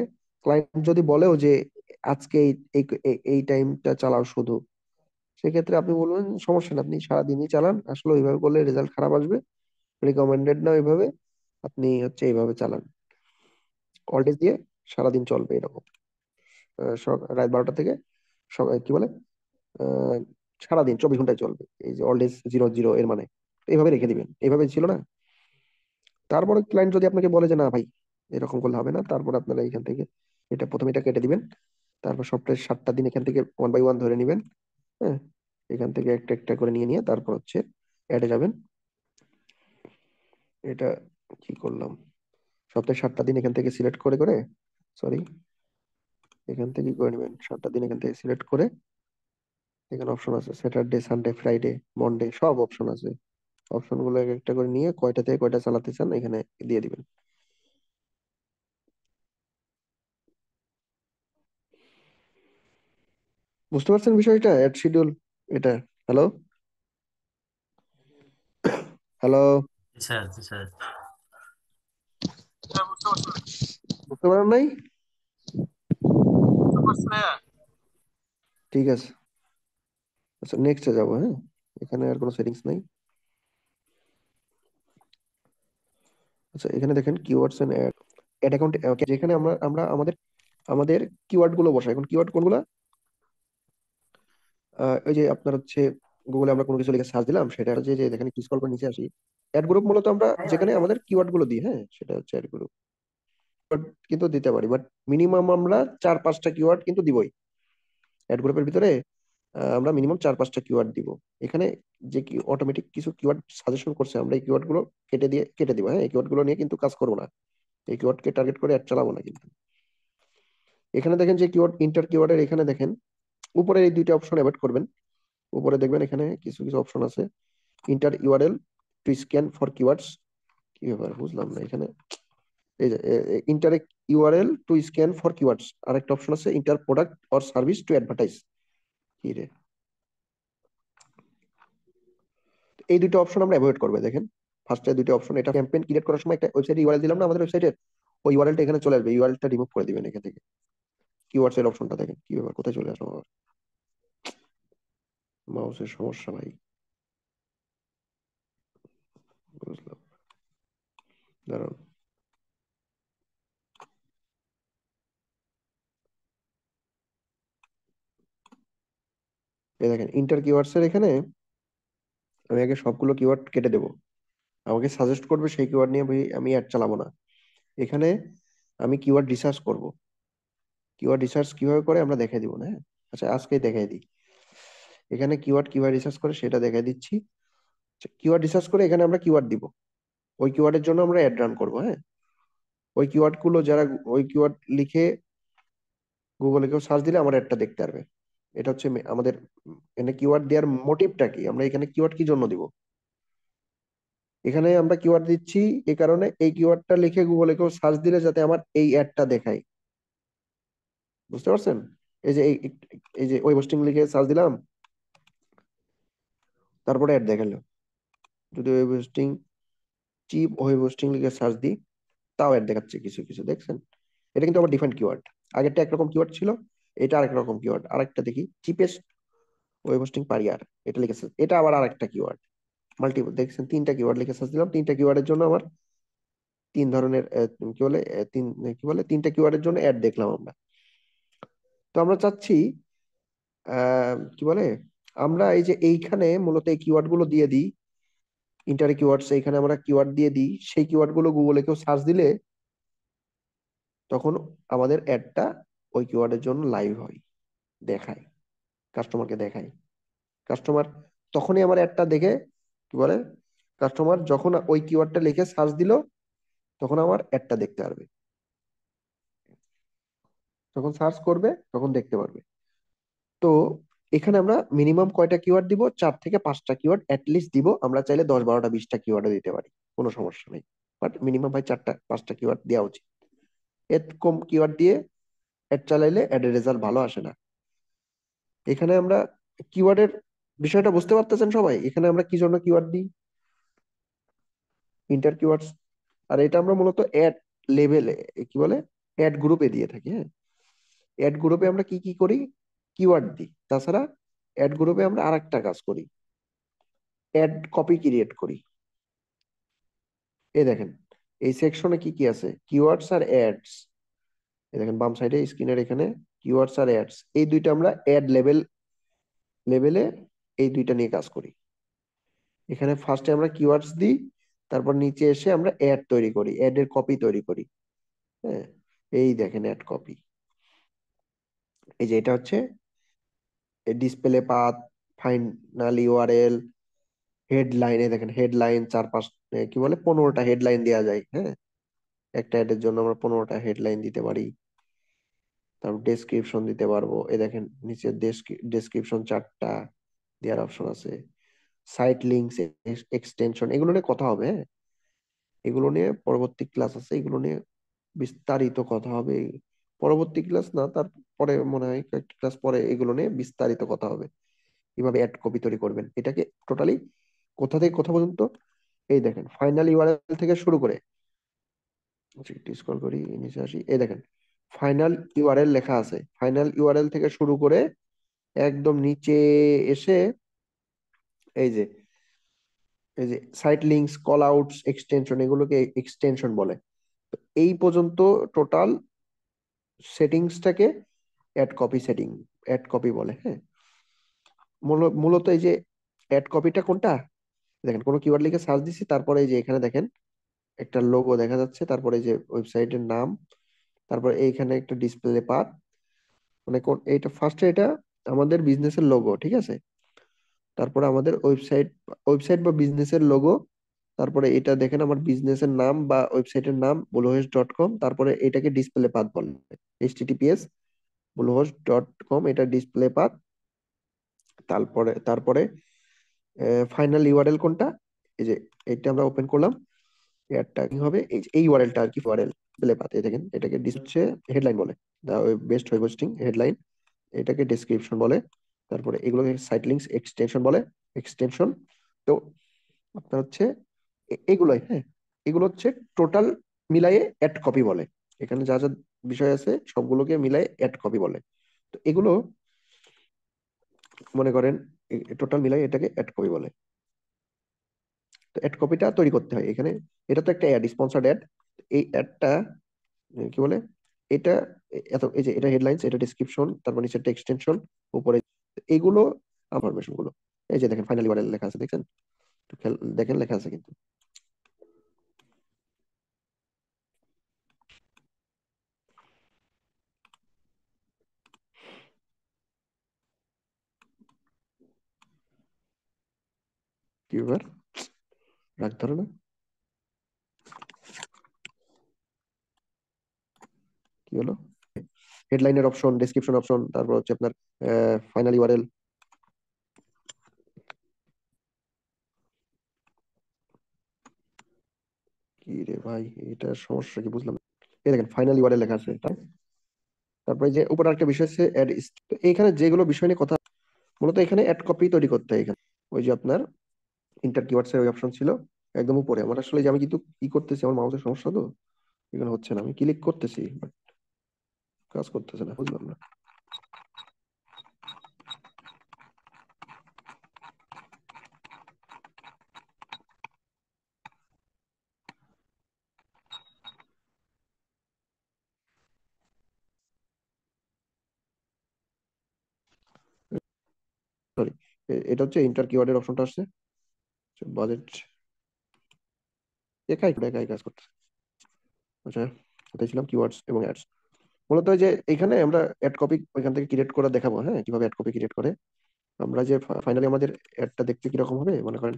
ক্লায়েন্ট যদি বলেও যে আজকে এই এই টাইমটা চালাও শুধু, সেক্ষেত্রে আপনি বলবেন সমস্যা না, আপনি সারাদিনই চালান, আসলে ওইভাবে করলে রেজাল্ট খারাপ আসবে, রিকমেন্ডেড না ওইভাবে, আপনি হচ্ছে এইভাবে চালান, অল ডেজ দিয়ে সারাদিন চলবে এরকম। রাত 12টা থেকে কি বলে আহ, সারাদিন 24 ঘন্টায় চলবে, এই যে অল ডেজ জিরো জিরো এর মানে, এইভাবে রেখে দিবেন, এইভাবে ছিল না। তারপরে ক্লায়েন্ট যদি আপনাকে বলে যে না ভাই এরকম করলে হবে না, তারপর আপনারা এখান থেকে এটা প্রথমে এটা কেটে দিবেন, তারপর সপ্তাহে 7টা দিন এখান থেকে ওয়ান বাই ওয়ান ধরে নিবেন। হ্যাঁ, এখান থেকে একটা একটা করে নিয়ে নিয়ে তারপর হচ্ছে অ্যাডে যাবেন। এটা কি করলাম, সপ্তাহে 7টা দিন এখান থেকে সিলেক্ট করে করে, সরি, এখান থেকে কি করে নেবেন, 7টা দিন এখান থেকে সিলেক্ট করে, এখানে অপশন আছে স্যাটারডে সানডে ফ্রাইডে মন্ডে, সব অপশন আছে, অপশন গুলো এক একটা করে নিয়ে কয়টা থেকে কয়টা চালাতে চান এখানে দিয়ে দিবেন। বুঝতে পারছেন বিষয়টা, অ্যাড শিডিউল এটা। হ্যালো, হ্যালো, জি স্যার, জি স্যার। বুঝতে পারেন নাই? ঠিক আছে, আচ্ছা নেক্সটে যাবো। হ্যাঁ, এখানে আর কোনো সেটিংস নাই। আচ্ছা, এখানে দেখেন keywords and ad, ad account, যেখানে আমরা আমরা আমাদের আমাদের কিওয়ার্ড গুলো বসাই। এখন কিওয়ার্ড কোনগুলা, ওই যে আপনার হচ্ছে গুগলে আমরা কোনো কিছু লিখে সার্চ দিলাম, সেটা হচ্ছে যে এখানে স্ক্রল করে নিচে আসি, অ্যাড গ্রুপ মূলত আমরা যেখানে আমাদের কিওয়ার্ড গুলো দিই, হ্যাঁ সেটা হচ্ছে অ্যাড গ্রুপ। কিন্তু দিতে পারি, বাট মিনিমাম আমরা 4-5টা কিওয়ার্ড কিন্তু দিবই অ্যাড গ্রুপের ভিতরে। আমরা মিনিমাম 4-5টা কিওয়ার্ড দিব এখানে। যে কি অটোমেটিক কিছু কিওয়ার্ড সাজেশন করছে, আমরা এই কিওয়ার্ড গুলো কেটে দিব। হ্যাঁ, এই কিওয়ার্ড গুলো নিয়ে কিন্তু কাজ করবো না, এই কিওয়ার্ডকে টার্গেট করে অ্যাড চালাবো না কিন্তু। এখানে দেখেন যে কিওয়ার্ড, ইন্টার কিওয়ার্ডের এখানে দেখেন উপরে এই দুইটা অপশন অ্যাভয়েড করবেন। উপরে দেখবেন এখানে কিছু কিছু অপশন আছে, enter URL to scan for keywords. কি ব্যাপার বুঝলাম না এখানে। এই যে enter URL to scan for keywords, আর একটা অপশন আছে enter product or service to advertise. কি রে, এই দুটো অপশন আমরা অ্যাভয়েড করবে। দেখেন ফার্স্টে দুটো অপশন, এটা ক্যাম্পেইন ক্রিয়েট করার সময় একটা ওয়েবসাইটে ইউআরএল দিলাম না আমাদের ওয়েবসাইটের, ওই ইউআরএলটা এখানে চলে আসবে, ইউআরএলটা রিমুভ করে দিবেন এখান থেকে। কিওয়ার্ডস এর অপশনটা দেখেন কি ব্যাপার, কোথায় চলে আসলো, মাউসের সমস্যা ভাই, বুঝলাম, দাঁড়ান। এই দেখেন ইন্টার কিওয়ার্ডস এর এখানে আমি আগে সবগুলো কিওয়ার্ড কেটে দেবো, আমাকে সাজেস্ট করবে সেই কিওয়ার্ড নিয়ে ভাই আমি অ্যাড চালাবো না। এখানে আমি কিওয়ার্ড রিসার্চ করব, কিওয়ার্ড রিসার্চ কিভাবে করে আমরা দেখাই দিব না, হ্যাঁ? আচ্ছা আজকেই দেখাই দিই। এখানে কিওয়ার্ড কিভাবে রিসার্চ করে সেটা দেখাই দিচ্ছি। কিওয়ার্ড রিসার্চ করে এখানে আমরা কিওয়ার্ড দিব, ওই কিওয়ার্ডের জন্য আমরা অ্যাড রান করবো। হ্যাঁ, ওই কিওয়ার্ড গুলো যারা ওই কিওয়ার্ড লিখে গুগলে কেউ সার্চ দিলে আমার অ্যাডটা দেখতে পারবে। এটা হচ্ছে আমাদের এখানে কিওয়ার্ড দেওয়ার মোটিভটা কি, আমরা এখানে কিওয়ার্ড কি জন্য দিব। এখানে আমরা কিওয়ার্ড দিচ্ছি এই কারণে, এই কিওয়ার্ডটা লিখে গুগলে কেউ সার্চ দিলে যাতে আমার এই অ্যাডটা দেখায়। বুঝতে পারছেন? এই যে এই যে ওয়েব হোস্টিং লিখে সার্চ দিলাম, তারপরে অ্যাড দেখালো। যদি web hosting, cheap web hosting লিখে সার্চ দিই, তাও অ্যাড দেখাচ্ছে কিছু কিছু, দেখছেন? এটা কিন্তু আমার ডিফারেন্ট কিওয়ার্ড। আগেরটা একরকম কিওয়ার্ড ছিল, এটা আরেক রকম কিওয়ার্ড। আরেকটা দেখি, চিপেস্ট ওয়েব হোস্টিং পারিয়ার, এটা লিখেছে, এটা আবার আরেকটা কিওয়ার্ড। মাল্টিপল, দেখছেন? 3টা কিওয়ার্ড লিখে সার্চ দিলাম, 3টা কিওয়ার্ডের জন্য আমার 3 ধরনের কি বলে কি বলে 3টা কিওয়ার্ডের জন্য অ্যাড দেখলাম আমরা। তো আমরা চাচ্ছি কি বলে, আমরা এই যে এইখানে মূলত এই কিওয়ার্ড গুলো দিয়ে দিই, ইন্টার কিওয়ার্ডস এখানে আমরা কিওয়ার্ড দিয়ে দিই, সেই কিওয়ার্ড গুলো গুগলে কেউ সার্চ দিলে তখন আমাদের অ্যাডটা ওই কিওয়ার্ডের জন্য লাইভ হয়, দেখায়, কাস্টমারকে দেখায়। কাস্টমার তখনই আমার অ্যাডটা দেখে কি বলে, কাস্টমার যখন ওই কিওয়ার্ডটা লিখে সার্চ দিল তখন আমার অ্যাডটা দেখতে পারবে, যখন সার্চ করবে তখন দেখতে পারবে। তো এখানে আমরা মিনিমাম কয়টা কিওয়ার্ড দিব, 4 থেকে 5টা কিওয়ার্ড লিস্ট দিব। আমরা চাইলে 10, 12টা, 20টা কিওয়ার্ডও দিতে পারি, কোনো সমস্যা নেই। বাট মিনিমাম ভাই 4-5টা কিওয়ার্ড দেওয়া উচিত। এর কম কিওয়ার্ড দিয়ে অ্যাড চালাইলে অ্যাডের রেজাল্ট ভালো আসে না। এখানে আমরা কিওয়ার্ডের বিষয়টা বুঝতে পারতেছেন সবাই, এখানে আমরা কি জন্য কিওয়ার্ড দিই, ইন্টার কিওয়ার্ডস। আর এটা আমরা মূলত অ্যাড লেভেলে কি বলে, অ্যাড গ্রুপে দিয়ে থাকি। হ্যাঁ, অ্যাড গ্রুপে আমরা কি কি করি, কিওয়ার্ড দিই। তাছাড়া অ্যাড গ্রুপে আমরা আরেকটা কাজ করি, অ্যাড কপি ক্রিয়েট করি। এই দেখেন এই সেকশনে কি কি আছে, কিওয়ার্ডস আর অ্যাডস। এই দেখেন বাম সাইডে স্ক্রিনের এখানে কিওয়ার্ডস আর অ্যাডস, এই দুইটা আমরা অ্যাড লেভেলে এই দুইটা নিয়ে কাজ করি। এখানে ফার্স্টে আমরা কিওয়ার্ডস দিই, তারপর নিচে এসে আমরা অ্যাড তৈরি করি, অ্যাড এর কপি তৈরি করি। হ্যাঁ, এই দেখেন অ্যাড কপি। এই যে এটা হচ্ছে ডিসপ্লে পাথ, ফাইনাল ইউআরএল, হেডলাইনে দেখেন হেডলাইন 4-5 কি বলে 15টা হেডলাইন দেওয়া যায়। হ্যাঁ, একটা অ্যাডের জন্য আমরা 15টা হেডলাইন দিতে পারি। তারপর ডেসক্রিপশন দিতে পারবো, এই দেখেন নিচে ডেসক্রিপশন 4টা দেওয়ার অপশন আছে। সাইট লিঙ্কস, এক্সটেনশন, এগুলো নিয়ে কথা হবে। হ্যাঁ, এগুলো নিয়ে পরবর্তী ক্লাস আছে, এগুলো নিয়ে বিস্তারিত কথা হবে। পরবর্তী ক্লাস না, তারপরে মনে হয় কয়েকটা ক্লাস পরে এগুলো নিয়ে বিস্তারিত কথা হবে, কিভাবে অ্যাড কপি তৈরি করবেন এটাকে টোটালি, কোথা থেকে কোথা পর্যন্ত। এই দেখেন ফাইনাল ইউআরএল থেকে শুরু করে, একটু স্ক্রল করি নিচে আসি, এই দেখেন ফাইনাল ইউআরএল লেখা আছে, ফাইনাল ইউআরএল থেকে শুরু করে একদম নিচে এসে এই যে site links, call outs, extension, এগুলোকে এক্সটেনশন বলে। তো এই পর্যন্ত টোটাল সেটিংসটাকে অ্যাড কপি বলে। হ্যাঁ, মূলত এই যে অ্যাড কপিটা কোনটা, দেখেন কোনো কিওয়ার্ড লিখে সার্চ দিছি, তারপরে এই যে এখানে দেখেন একটা লোগো দেখা যাচ্ছে, তারপরে এই যে ওয়েবসাইটের নাম, তারপর এইখানে একটা ডিসপ্লে পাথ, মানে কোন এইটা ফার্স্টে এটা, আমাদের বিজনেসের লোগো, ঠিক আছে? তারপরে আমাদের ওয়েবসাইট, ওয়েবসাইট বা বিজনেসের লোগো। তারপরে এটা দেখেন আমার বিজনেসের নাম বা ওয়েবসাইটের নাম bluehost.com। তারপরে এটাকে ডিসপ্লে পাথ বলে, https bluehost.com, এটা ডিসপ্লে পাথ। তারপরে তারপরে ফাইনাল ইউআরএল কোনটা, এই যে এটা আমরা ওপেন করলাম। এয়ারটা কি হবে, এই ইউআরএলটা আর কি, ইউআরএল ডিসপ্লে পাথ। এই দেখেন এটাকে হচ্ছে হেডলাইন বলে, বেস্ট ওয়েব হোস্টিং হেডলাইন। এটাকে ডেসক্রিপশন বলে। তারপরে এগুলোকে সাইট লিঙ্কস এক্সটেনশন বলে, এক্সটেনশন। তো আপনার হচ্ছে এগুলোই, হ্যাঁ, এগুলো হচ্ছে টোটাল মিলাইয়ে অ্যাড কপি বলে। এখানে যা যা বিষয় আছে সবগুলোকে মিলাই অ্যাড কপি বলে। তো এগুলো মনে করেন টোটাল মিলাই এটাকে অ্যাড কপি বলে। তো অ্যাড কপিটা তৈরি করতে হয় এখানে। এটা তো একটা অ্যাড, স্পন্সর্ড অ্যাড। এই অ্যাডটা কি বলে, এটা এত, এই যে এটা হেডলাইন্স, এটা ডেসক্রিপশন, তারপর নিচে একটা এক্সটেনশন, উপরে এইগুলো ইনফরমেশন গুলো। এই যে দেখেন ফাইনাল ইউআরএল লেখা আছে, দেখছেন? তো দেখেন লেখা আছে কিন্তু। কি ব্যাপার, রাগ ধরে না? কি হলো? হেডলাইনের অপশন, ডেসক্রিপশন অপশন, তারপর হচ্ছে আপনার ফাইনাল ইউআরএল। কি রে ভাই, এটা সমস্যা কি বুঝলাম না। এই দেখেন ফাইনাল ইউআরএল লেখা আছে, তাই? তারপরে যে উপর একটা বিষয় আছে অ্যাড, এইখানে যেগুলো বিষয় নিয়ে কথা, মূলত এখানে অ্যাড কপি তৈরি করতে হয় এখানে। ওই যে আপনার ইন্টার কিওয়ার্ডস এর ওই অপশন ছিল একদম উপরে। আমার আসলে যে আমি কিন্তু কি করতেছি, আমার মাউসের সমস্যা তো, এখানে হচ্ছে না। আমি ক্লিক করতেছি বাট কাজ করতেছে না, বুঝলাম না। সরি, এটা হচ্ছে ইন্টার কিওয়ার্ডের অপশনটা আসছে, বাজেট। একাই একাই কাজ করতেছে। আচ্ছা, কোথায় ছিলাম, কিওয়ার্ডস এবং অ্যাডস। মূলত ওই যে এখানে আমরা অ্যাড কপি ওইখান থেকে ক্রিয়েট করে দেখাবো, হ্যাঁ, কিভাবে অ্যাড কপি ক্রিয়েট করে। আমরা যে ফাইনালি আমাদের অ্যাডটা দেখতে কিরকম হবে মনে করেন,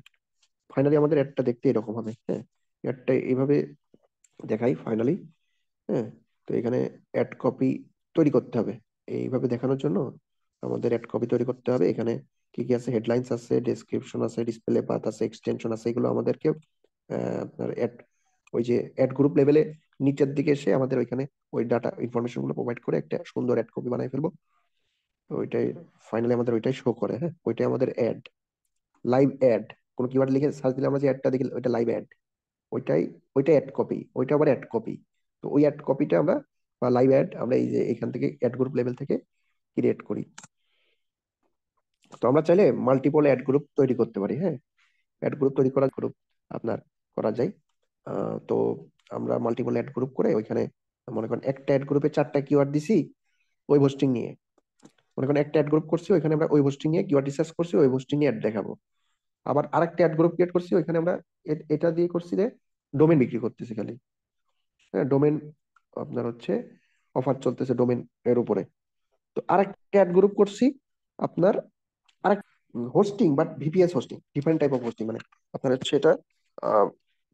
ফাইনালি আমাদের অ্যাডটা দেখতে এরকম হবে, হ্যাঁ। অ্যাডটা এইভাবে দেখাই ফাইনালি, হ্যাঁ। তো এখানে অ্যাড কপি তৈরি করতে হবে এইভাবে দেখানোর জন্য। আমাদের অ্যাড কপি তৈরি করতে হবে। এখানে কি কি আছে, হেডলাইন্স আছে, ডেসক্রিপশন আছে, ডিসপ্লে পাথ আছে, এক্সটেনশন আছে। এগুলো আমাদেরকে আপনার অ্যাড, ওই যে অ্যাড গ্রুপ লেভেলে নিচের দিকে এসে আমাদের ওইখানে ওই ডাটা ইনফরমেশন গুলো প্রোভাইড করে একটা সুন্দর অ্যাড কপি বানাই ফেলবো। তো ওইটাই ফাইনালি আমাদের ওইটাই শো করে, হ্যাঁ, ওইটাই আমাদের অ্যাড, লাইভ অ্যাড। কোনো কিওয়ার্ড লিখে সার্চ দিলে আমরা যে অ্যাডটা দেখি ওইটা লাইভ অ্যাড। ওইটাই, ওইটা অ্যাড কপি, ওইটা আবার অ্যাড কপি। তো ওই অ্যাড কপিটা আমরা বা লাইভ অ্যাড আমরা এই যে এখান থেকে অ্যাড গ্রুপ লেভেল থেকে ক্রিয়েট করি। তো আমরা চাইলে মাল্টিপল অ্যাড গ্রুপ তৈরি করতে পারি, হ্যাঁ। অ্যাড গ্রুপ তৈরি করা গ্রুপ আপনার করা যায়। তো আমরা মাল্টিপল অ্যাড গ্রুপ করে ওইখানে মনে করেন একটা অ্যাড গ্রুপে 4টা কিওয়ার্ড দিছি ওয়েব হোস্টিং নিয়ে। মনে করেন একটা অ্যাড গ্রুপ করছি, ওইখানে আমরা ওয়েব হোস্টিং নিয়ে কিওয়ার্ড রিসার্চ করছি, ওয়েব হোস্টিং নিয়ে অ্যাড দেখাবো। আবার আরেকটা অ্যাড গ্রুপ ক্রিয়েট করছি, ওইখানে আমরা এটা দিয়ে করছি যে ডোমেন বিক্রি করতেছি খালি, হ্যাঁ, ডোমেন। আপনার হচ্ছে অফার চলতেছে ডোমেন এর উপরে। তো আরেকটা অ্যাড গ্রুপ করছি আপনার আরেক hosting, but VPS hosting, different type of hosting, মানে আপনার হচ্ছে এটা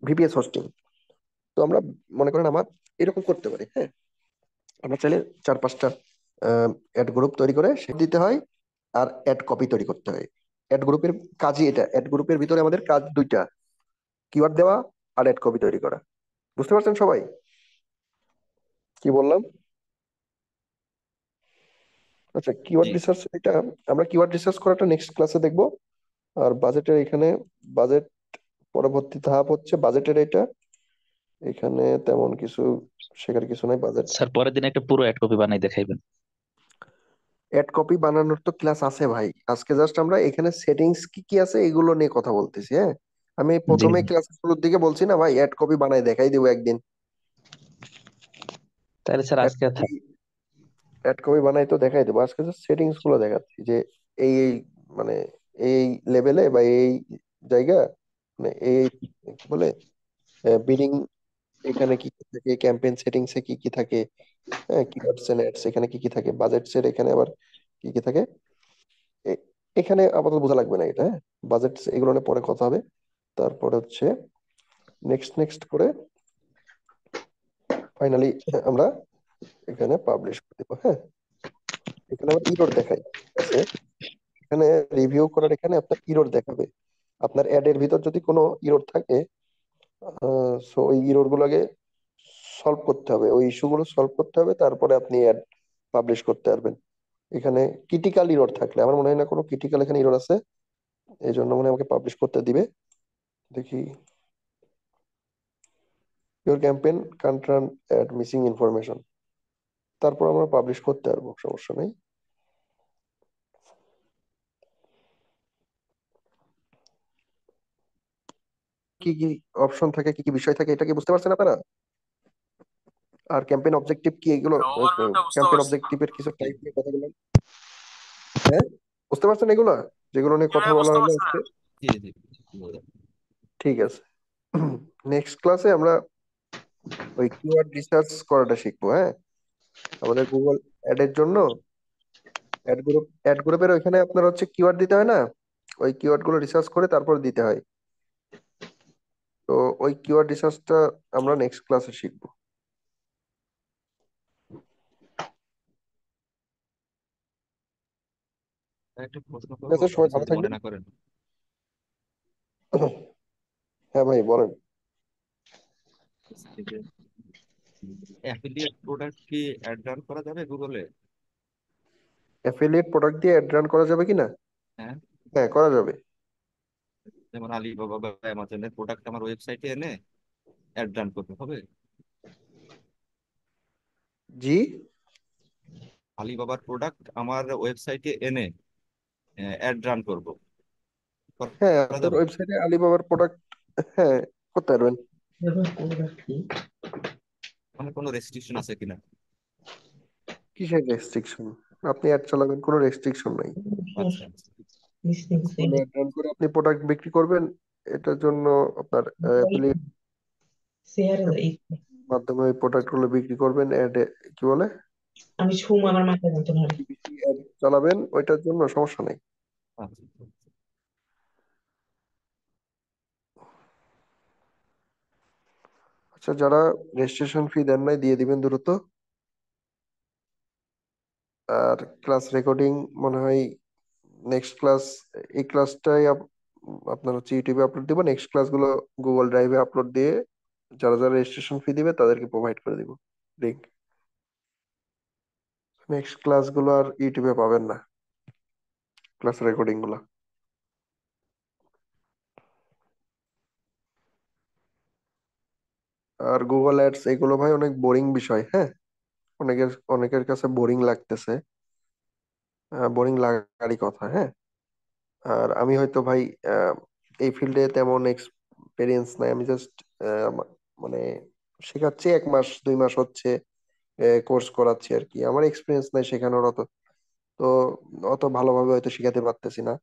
ভিপিএস হোস্টিং। তো আমরা মনে করেন আমার এরকম করতে পারি, হ্যাঁ। আমরা চাইলে 4-5টা অ্যাড গ্রুপ তৈরি করে সে দিতে হয়, আর অ্যাড কপি তৈরি করতে হয়। অ্যাড গ্রুপের কাজই এটা, অ্যাড গ্রুপের ভিতরে আমাদের কাজ দুইটা, কিওয়ার্ড দেওয়া আর অ্যাড কপি তৈরি করা। বুঝতে পারছেন সবাই কি বললাম? আচ্ছা, কিওয়ার্ড জি রিসার্চ এটা আমরা কিওয়ার্ড রিসার্চ করাটা নেক্সট ক্লাসে দেখবো। আর বাজেটের এখানে, বাজেট পরবর্তী ধাপ হচ্ছে বাজেটের এটা। এখানে তেমন কিছু শেখার কিছু নাই, বাজেট। স্যার পরের দিন একটা পুরো অ্যাড কপি বানাই দেখাইবেন। অ্যাড কপি বানানোর তো ক্লাস আছে ভাই, আজকে জাস্ট আমরা এখানে সেটিংস কি কি আছে এগুলো নিয়ে কথা বলতেছি, হ্যাঁ। আমি জি প্রথমে জি। ক্লাস শুরুর দিকে বলছি না ভাই, অ্যাড কপি বানাই দেখাই দিব একদিন। তাহলে স্যার অ্যাড আজকে আর কপি, অ্যাড কপি বানাই তো দেখাই দেবো। আজকে জাস্ট সেটিংস গুলো দেখাচ্ছি যে এই এই মানে এই লেভেলে বা এই জায়গা, মানে এই কি বলে বিডিং, এখানে কি কি থাকে, ক্যাম্পেইন সেটিংস এ কি কি থাকে, হ্যাঁ, কিওয়ার্ডস এন্ড অ্যাডস এখানে কি কি থাকে, বাজেটস এর এখানে আবার কি কি থাকে, এখানে আপাতত বোঝা লাগবে না এটা, হ্যাঁ। বাজেট এগুলো নিয়ে পরে কথা হবে। তারপরে হচ্ছে নেক্সট নেক্সট করে ফাইনালি আমরা এখানে পাবলিশ করে দেবো, হ্যাঁ। এখানে আবার ইরর দেখাই, ঠিক আছে। এখানে রিভিউ করার এখানে আপনার ইরর দেখাবে। আপনার অ্যাড এর ভিতর যদি কোনো ইরর থাকে, সো ওই ইরর গুলোকে সলভ করতে হবে, ওই ইস্যু গুলো সলভ করতে হবে, তারপরে আপনি অ্যাড পাবলিশ করতে পারবেন। এখানে ক্রিটিক্যাল ইরর থাকলে, আমার মনে হয় না কোনো ক্রিটিক্যাল এখানে ইরর আছে, এই জন্য মনে হয় আমাকে পাবলিশ করতে দিবে। দেখি, your campaign can't run ad missing information, তারপর আমরা পাবলিশ করতে পারবো, সমস্যা নেই। কি কি অপশন থাকে, কি কি বিষয় থাকে, এটা কি বুঝতে পারছেন আপনারা? আর ক্যাম্পেইন অবজেক্টিভ কি, এগুলো ওভারভিউটা বুঝতে ক্যাম্পেইন পারছি না। অবজেক্টিভের কিছু টাইপ নিয়ে কথা বললাম, হ্যাঁ। বুঝতে পারছেন এগুলো, যেগুলো নিয়ে জি কথা ভাই, বলা বুঝতে হলো পারছি না। আজকে? জি জি। ঠিক আছে। নেক্সট ক্লাসে আমরা ওই কিওয়ার্ড রিসার্চ করাটা শিখবো, হ্যাঁ। আমাদের গুগল অ্যাড এর জন্য অ্যাড গ্রুপের ওইখানে আপনার হচ্ছে কিওয়ার্ড দিতে হয় না, ওই কিওয়ার্ড গুলো রিসার্চ করে তারপর দিতে হয়। তো ওই কিওয়ার্ড রিসার্চটা আমরা নেক্সট ক্লাসে শিখবো। একটা প্রশ্ন ঠিক করবো, আছে, সবাই কিছু ভালো যদি মনে থাকবেন। না করেন। হ্যাঁ ভাই, বলেন। অ্যাফিলিয়েট প্রোডাক্ট কি অ্যাড রান করা যাবে গুগলে? অ্যাফিলিয়েট প্রোডাক্ট দিয়ে অ্যাড রান করা যাবে কিনা? হ্যাঁ। হ্যাঁ, করা যাবে। যেমন আলিবাবা বা অ্যামাজনের প্রোডাক্ট আমার ওয়েবসাইটে এনে অ্যাড রান করতে হবে? জি। আলিবাবার প্রোডাক্ট আমার ওয়েবসাইটে এনে অ্যাড রান করবো, হ্যাঁ, করা আপনার যাবে? ওয়েবসাইটে আলিবাবার প্রোডাক্ট, হ্যাঁ, করতে পারবেন। মানে কোনো রেস্ট্রিকশন আছে কিনা? কিসের রেস্ট্রিকশন? আপনি অ্যাড চালাবেন, কোনো রেস্ট্রিকশন নাই। আচ্ছা আচ্ছা। মানে অ্যাড রান করে আপনি প্রোডাক্ট বিক্রি করবেন, এটার জন্য আপনার অ্যাফিলিয়েট মাধ্যমে ওই প্রোডাক্ট গুলো বিক্রি করবেন, অ্যাড, কি বলে, আমি ছুম আমার মাথা যন্ত্রণা হয়। PPC অ্যাড চালাবেন, ওইটার জন্য সমস্যা নাই। আচ্ছা আচ্ছা। আচ্ছা, যারা রেজিস্ট্রেশন ফি দেন নাই দিয়ে দিবেন দ্রুত। আর ক্লাস রেকর্ডিং মনে হয় নেক্সট ক্লাস, এই ক্লাসটাই আপনার হচ্ছে ইউটিউবে আপলোড দিব, নেক্সট ক্লাসগুলো গুগল ড্রাইভে আপলোড দিয়ে যারা যারা রেজিস্ট্রেশন ফি দিবে তাদেরকে প্রোভাইড করে দিব লিঙ্ক। নেক্সট ক্লাসগুলো আর ইউটিউবে পাবেন না, ক্লাস রেকর্ডিং গুলো। আর গুগল অ্যাডস এগুলো ভাই অনেক বোরিং বিষয়, হ্যাঁ। অনেকের অনেকের কাছে বোরিং লাগতেছে, বোরিং লাগারই কথা, হ্যাঁ। আর আমি হয়তো ভাই আহ, এই ফিল্ডে তেমন এক্সপেরিয়েন্স নাই, আমি জাস্ট মানে শেখাচ্ছি, 1 মাস 2 মাস হচ্ছে কোর্স করাচ্ছি আর কি, আমার এক্সপিরিয়েন্স নাই শেখানোর অত। তো অত ভালোভাবে হয়তো শেখাতে পারতেছি না।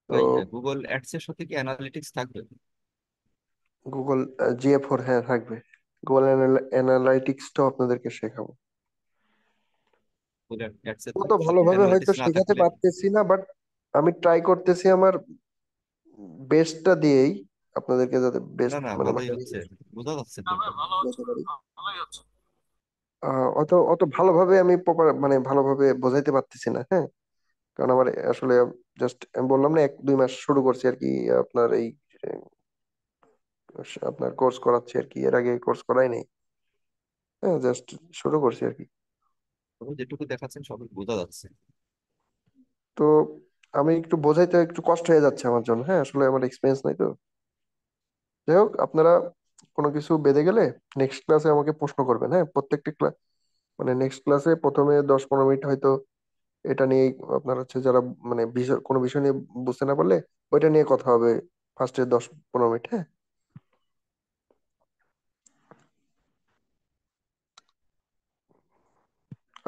তো ভাই, গুগল অ্যাডস এর সাথে কি অ্যানালিটিক্স থাকবে? গুগল GA4, হ্যাঁ থাকবে। গুগল অ্যানালাইটিক্সটাও আপনাদেরকে শেখাবো। গুগল অ্যাডস এর অত সাথে ভালোভাবে হয়তো অ্যানালিটিক্স না শেখাতে থাকলে? পারতেছি না, বাট আমি ট্রাই করতেছি আমার বেস্টটা দিয়েই আপনাদেরকে, যাতে না বেস্ট না, মানে ভালোই ভালো হচ্ছে, বোঝা যাচ্ছে না তো। ভাই, ভালো হচ্ছে, বোঝাতে পারি। ভালোই হচ্ছে। অত অত ভালোভাবে আমি প্রপার মানে ভালোভাবে বোঝাইতে পারতেছি না, হ্যাঁ। কারণ আমার আসলে জাস্ট আমি বললাম না, 1 2 মাস শুরু করছি আর কি, আপনার এই আপনার কোর্স করাচ্ছি আর কি, এর আগে কোর্স করাই নেই, হ্যাঁ, জাস্ট শুরু করছি আর কি। তবে যেটুকু দেখাচ্ছেন সবই বোঝা যাচ্ছে। তো আমি একটু বোঝাইতে একটু কষ্ট হয়ে যাচ্ছে আমার জন্য, হ্যাঁ, আসলে আমার এক্সপিরিয়েন্স নাই তো। যাই হোক, আপনারা কোনো কিছু বেঁধে গেলে নেক্সট ক্লাসে আমাকে প্রশ্ন করবেন, হ্যাঁ। প্রত্যেকটি ক্লাস মানে নেক্সট ক্লাসে প্রথমে 10 15 মিনিট হয়তো এটা নিয়ে, আপনার হচ্ছে যারা মানে বিষয় কোনো বিষয় নিয়ে বুঝতে না পারলে ওইটা নিয়ে কথা হবে, ফার্স্টে 10 15 মিনিট, হ্যাঁ।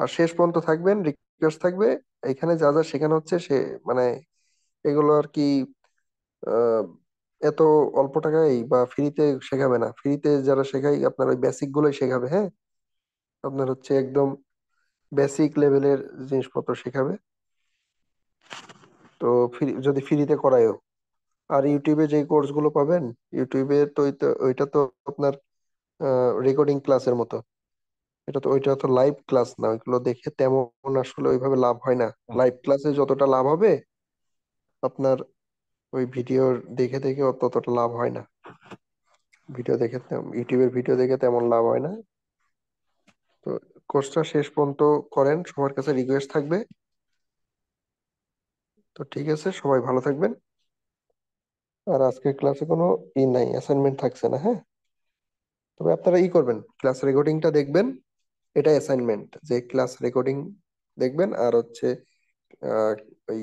আর শেষ পর্যন্ত থাকবেন, রিকোয়েস্ট থাকবে, এখানে যা যা শেখানো হচ্ছে সে মানে এগুলো আর কি আহ, এত অল্প টাকায় বা ফ্রিতে শেখাবে না, ফ্রিতে যারা শেখায় আপনার ওই বেসিক গুলোই শেখাবে, হ্যাঁ। আপনার হচ্ছে একদম বেসিক লেভেলের জিনিসপত্র শেখাবে। তো ফ্রি, যদি ফ্রিতে করায়ও। আর ইউটিউবে যে কোর্সগুলো পাবেন, ইউটিউবে তো ওইটা তো আপনার রেকর্ডিং ক্লাসের মতো। ওইটা তো লাইভ ক্লাস না, ওইগুলো দেখে তেমন আসলে ওইভাবে লাভ হয় না। লাইভ ক্লাসে যতটা লাভ হবে আপনার ওই ভিডিও দেখে দেখে ততটা লাভ হয় না। ইউটিউবের ভিডিও দেখে তেমন লাভ হয় না। তো কোর্সটা শেষ পর্যন্ত করেন, সবার কাছে রিকোয়েস্ট থাকবে। তো ঠিক আছে, সবাই ভালো থাকবেন। আর আজকের ক্লাসে কোনো নাই, অ্যাসাইনমেন্ট থাকছে না, হ্যাঁ। তবে আপনারা করবেন, ক্লাস রেকর্ডিংটা দেখবেন। এটা অ্যাসাইনমেন্ট, যে ক্লাস রেকর্ডিং দেখবেন। আর হচ্ছে আহ, ওই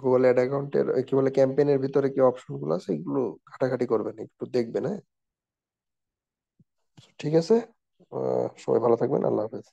গুগল অ্যাড অ্যাকাউন্টের কি বলে ক্যাম্পেইনের ভিতরে কি অপশন গুলো আছে এগুলো ঘাটাঘাটি করবেন, একটু দেখবেন, হ্যাঁ। ঠিক আছে, সবাই ভালো থাকবেন, আল্লাহ হাফেজ।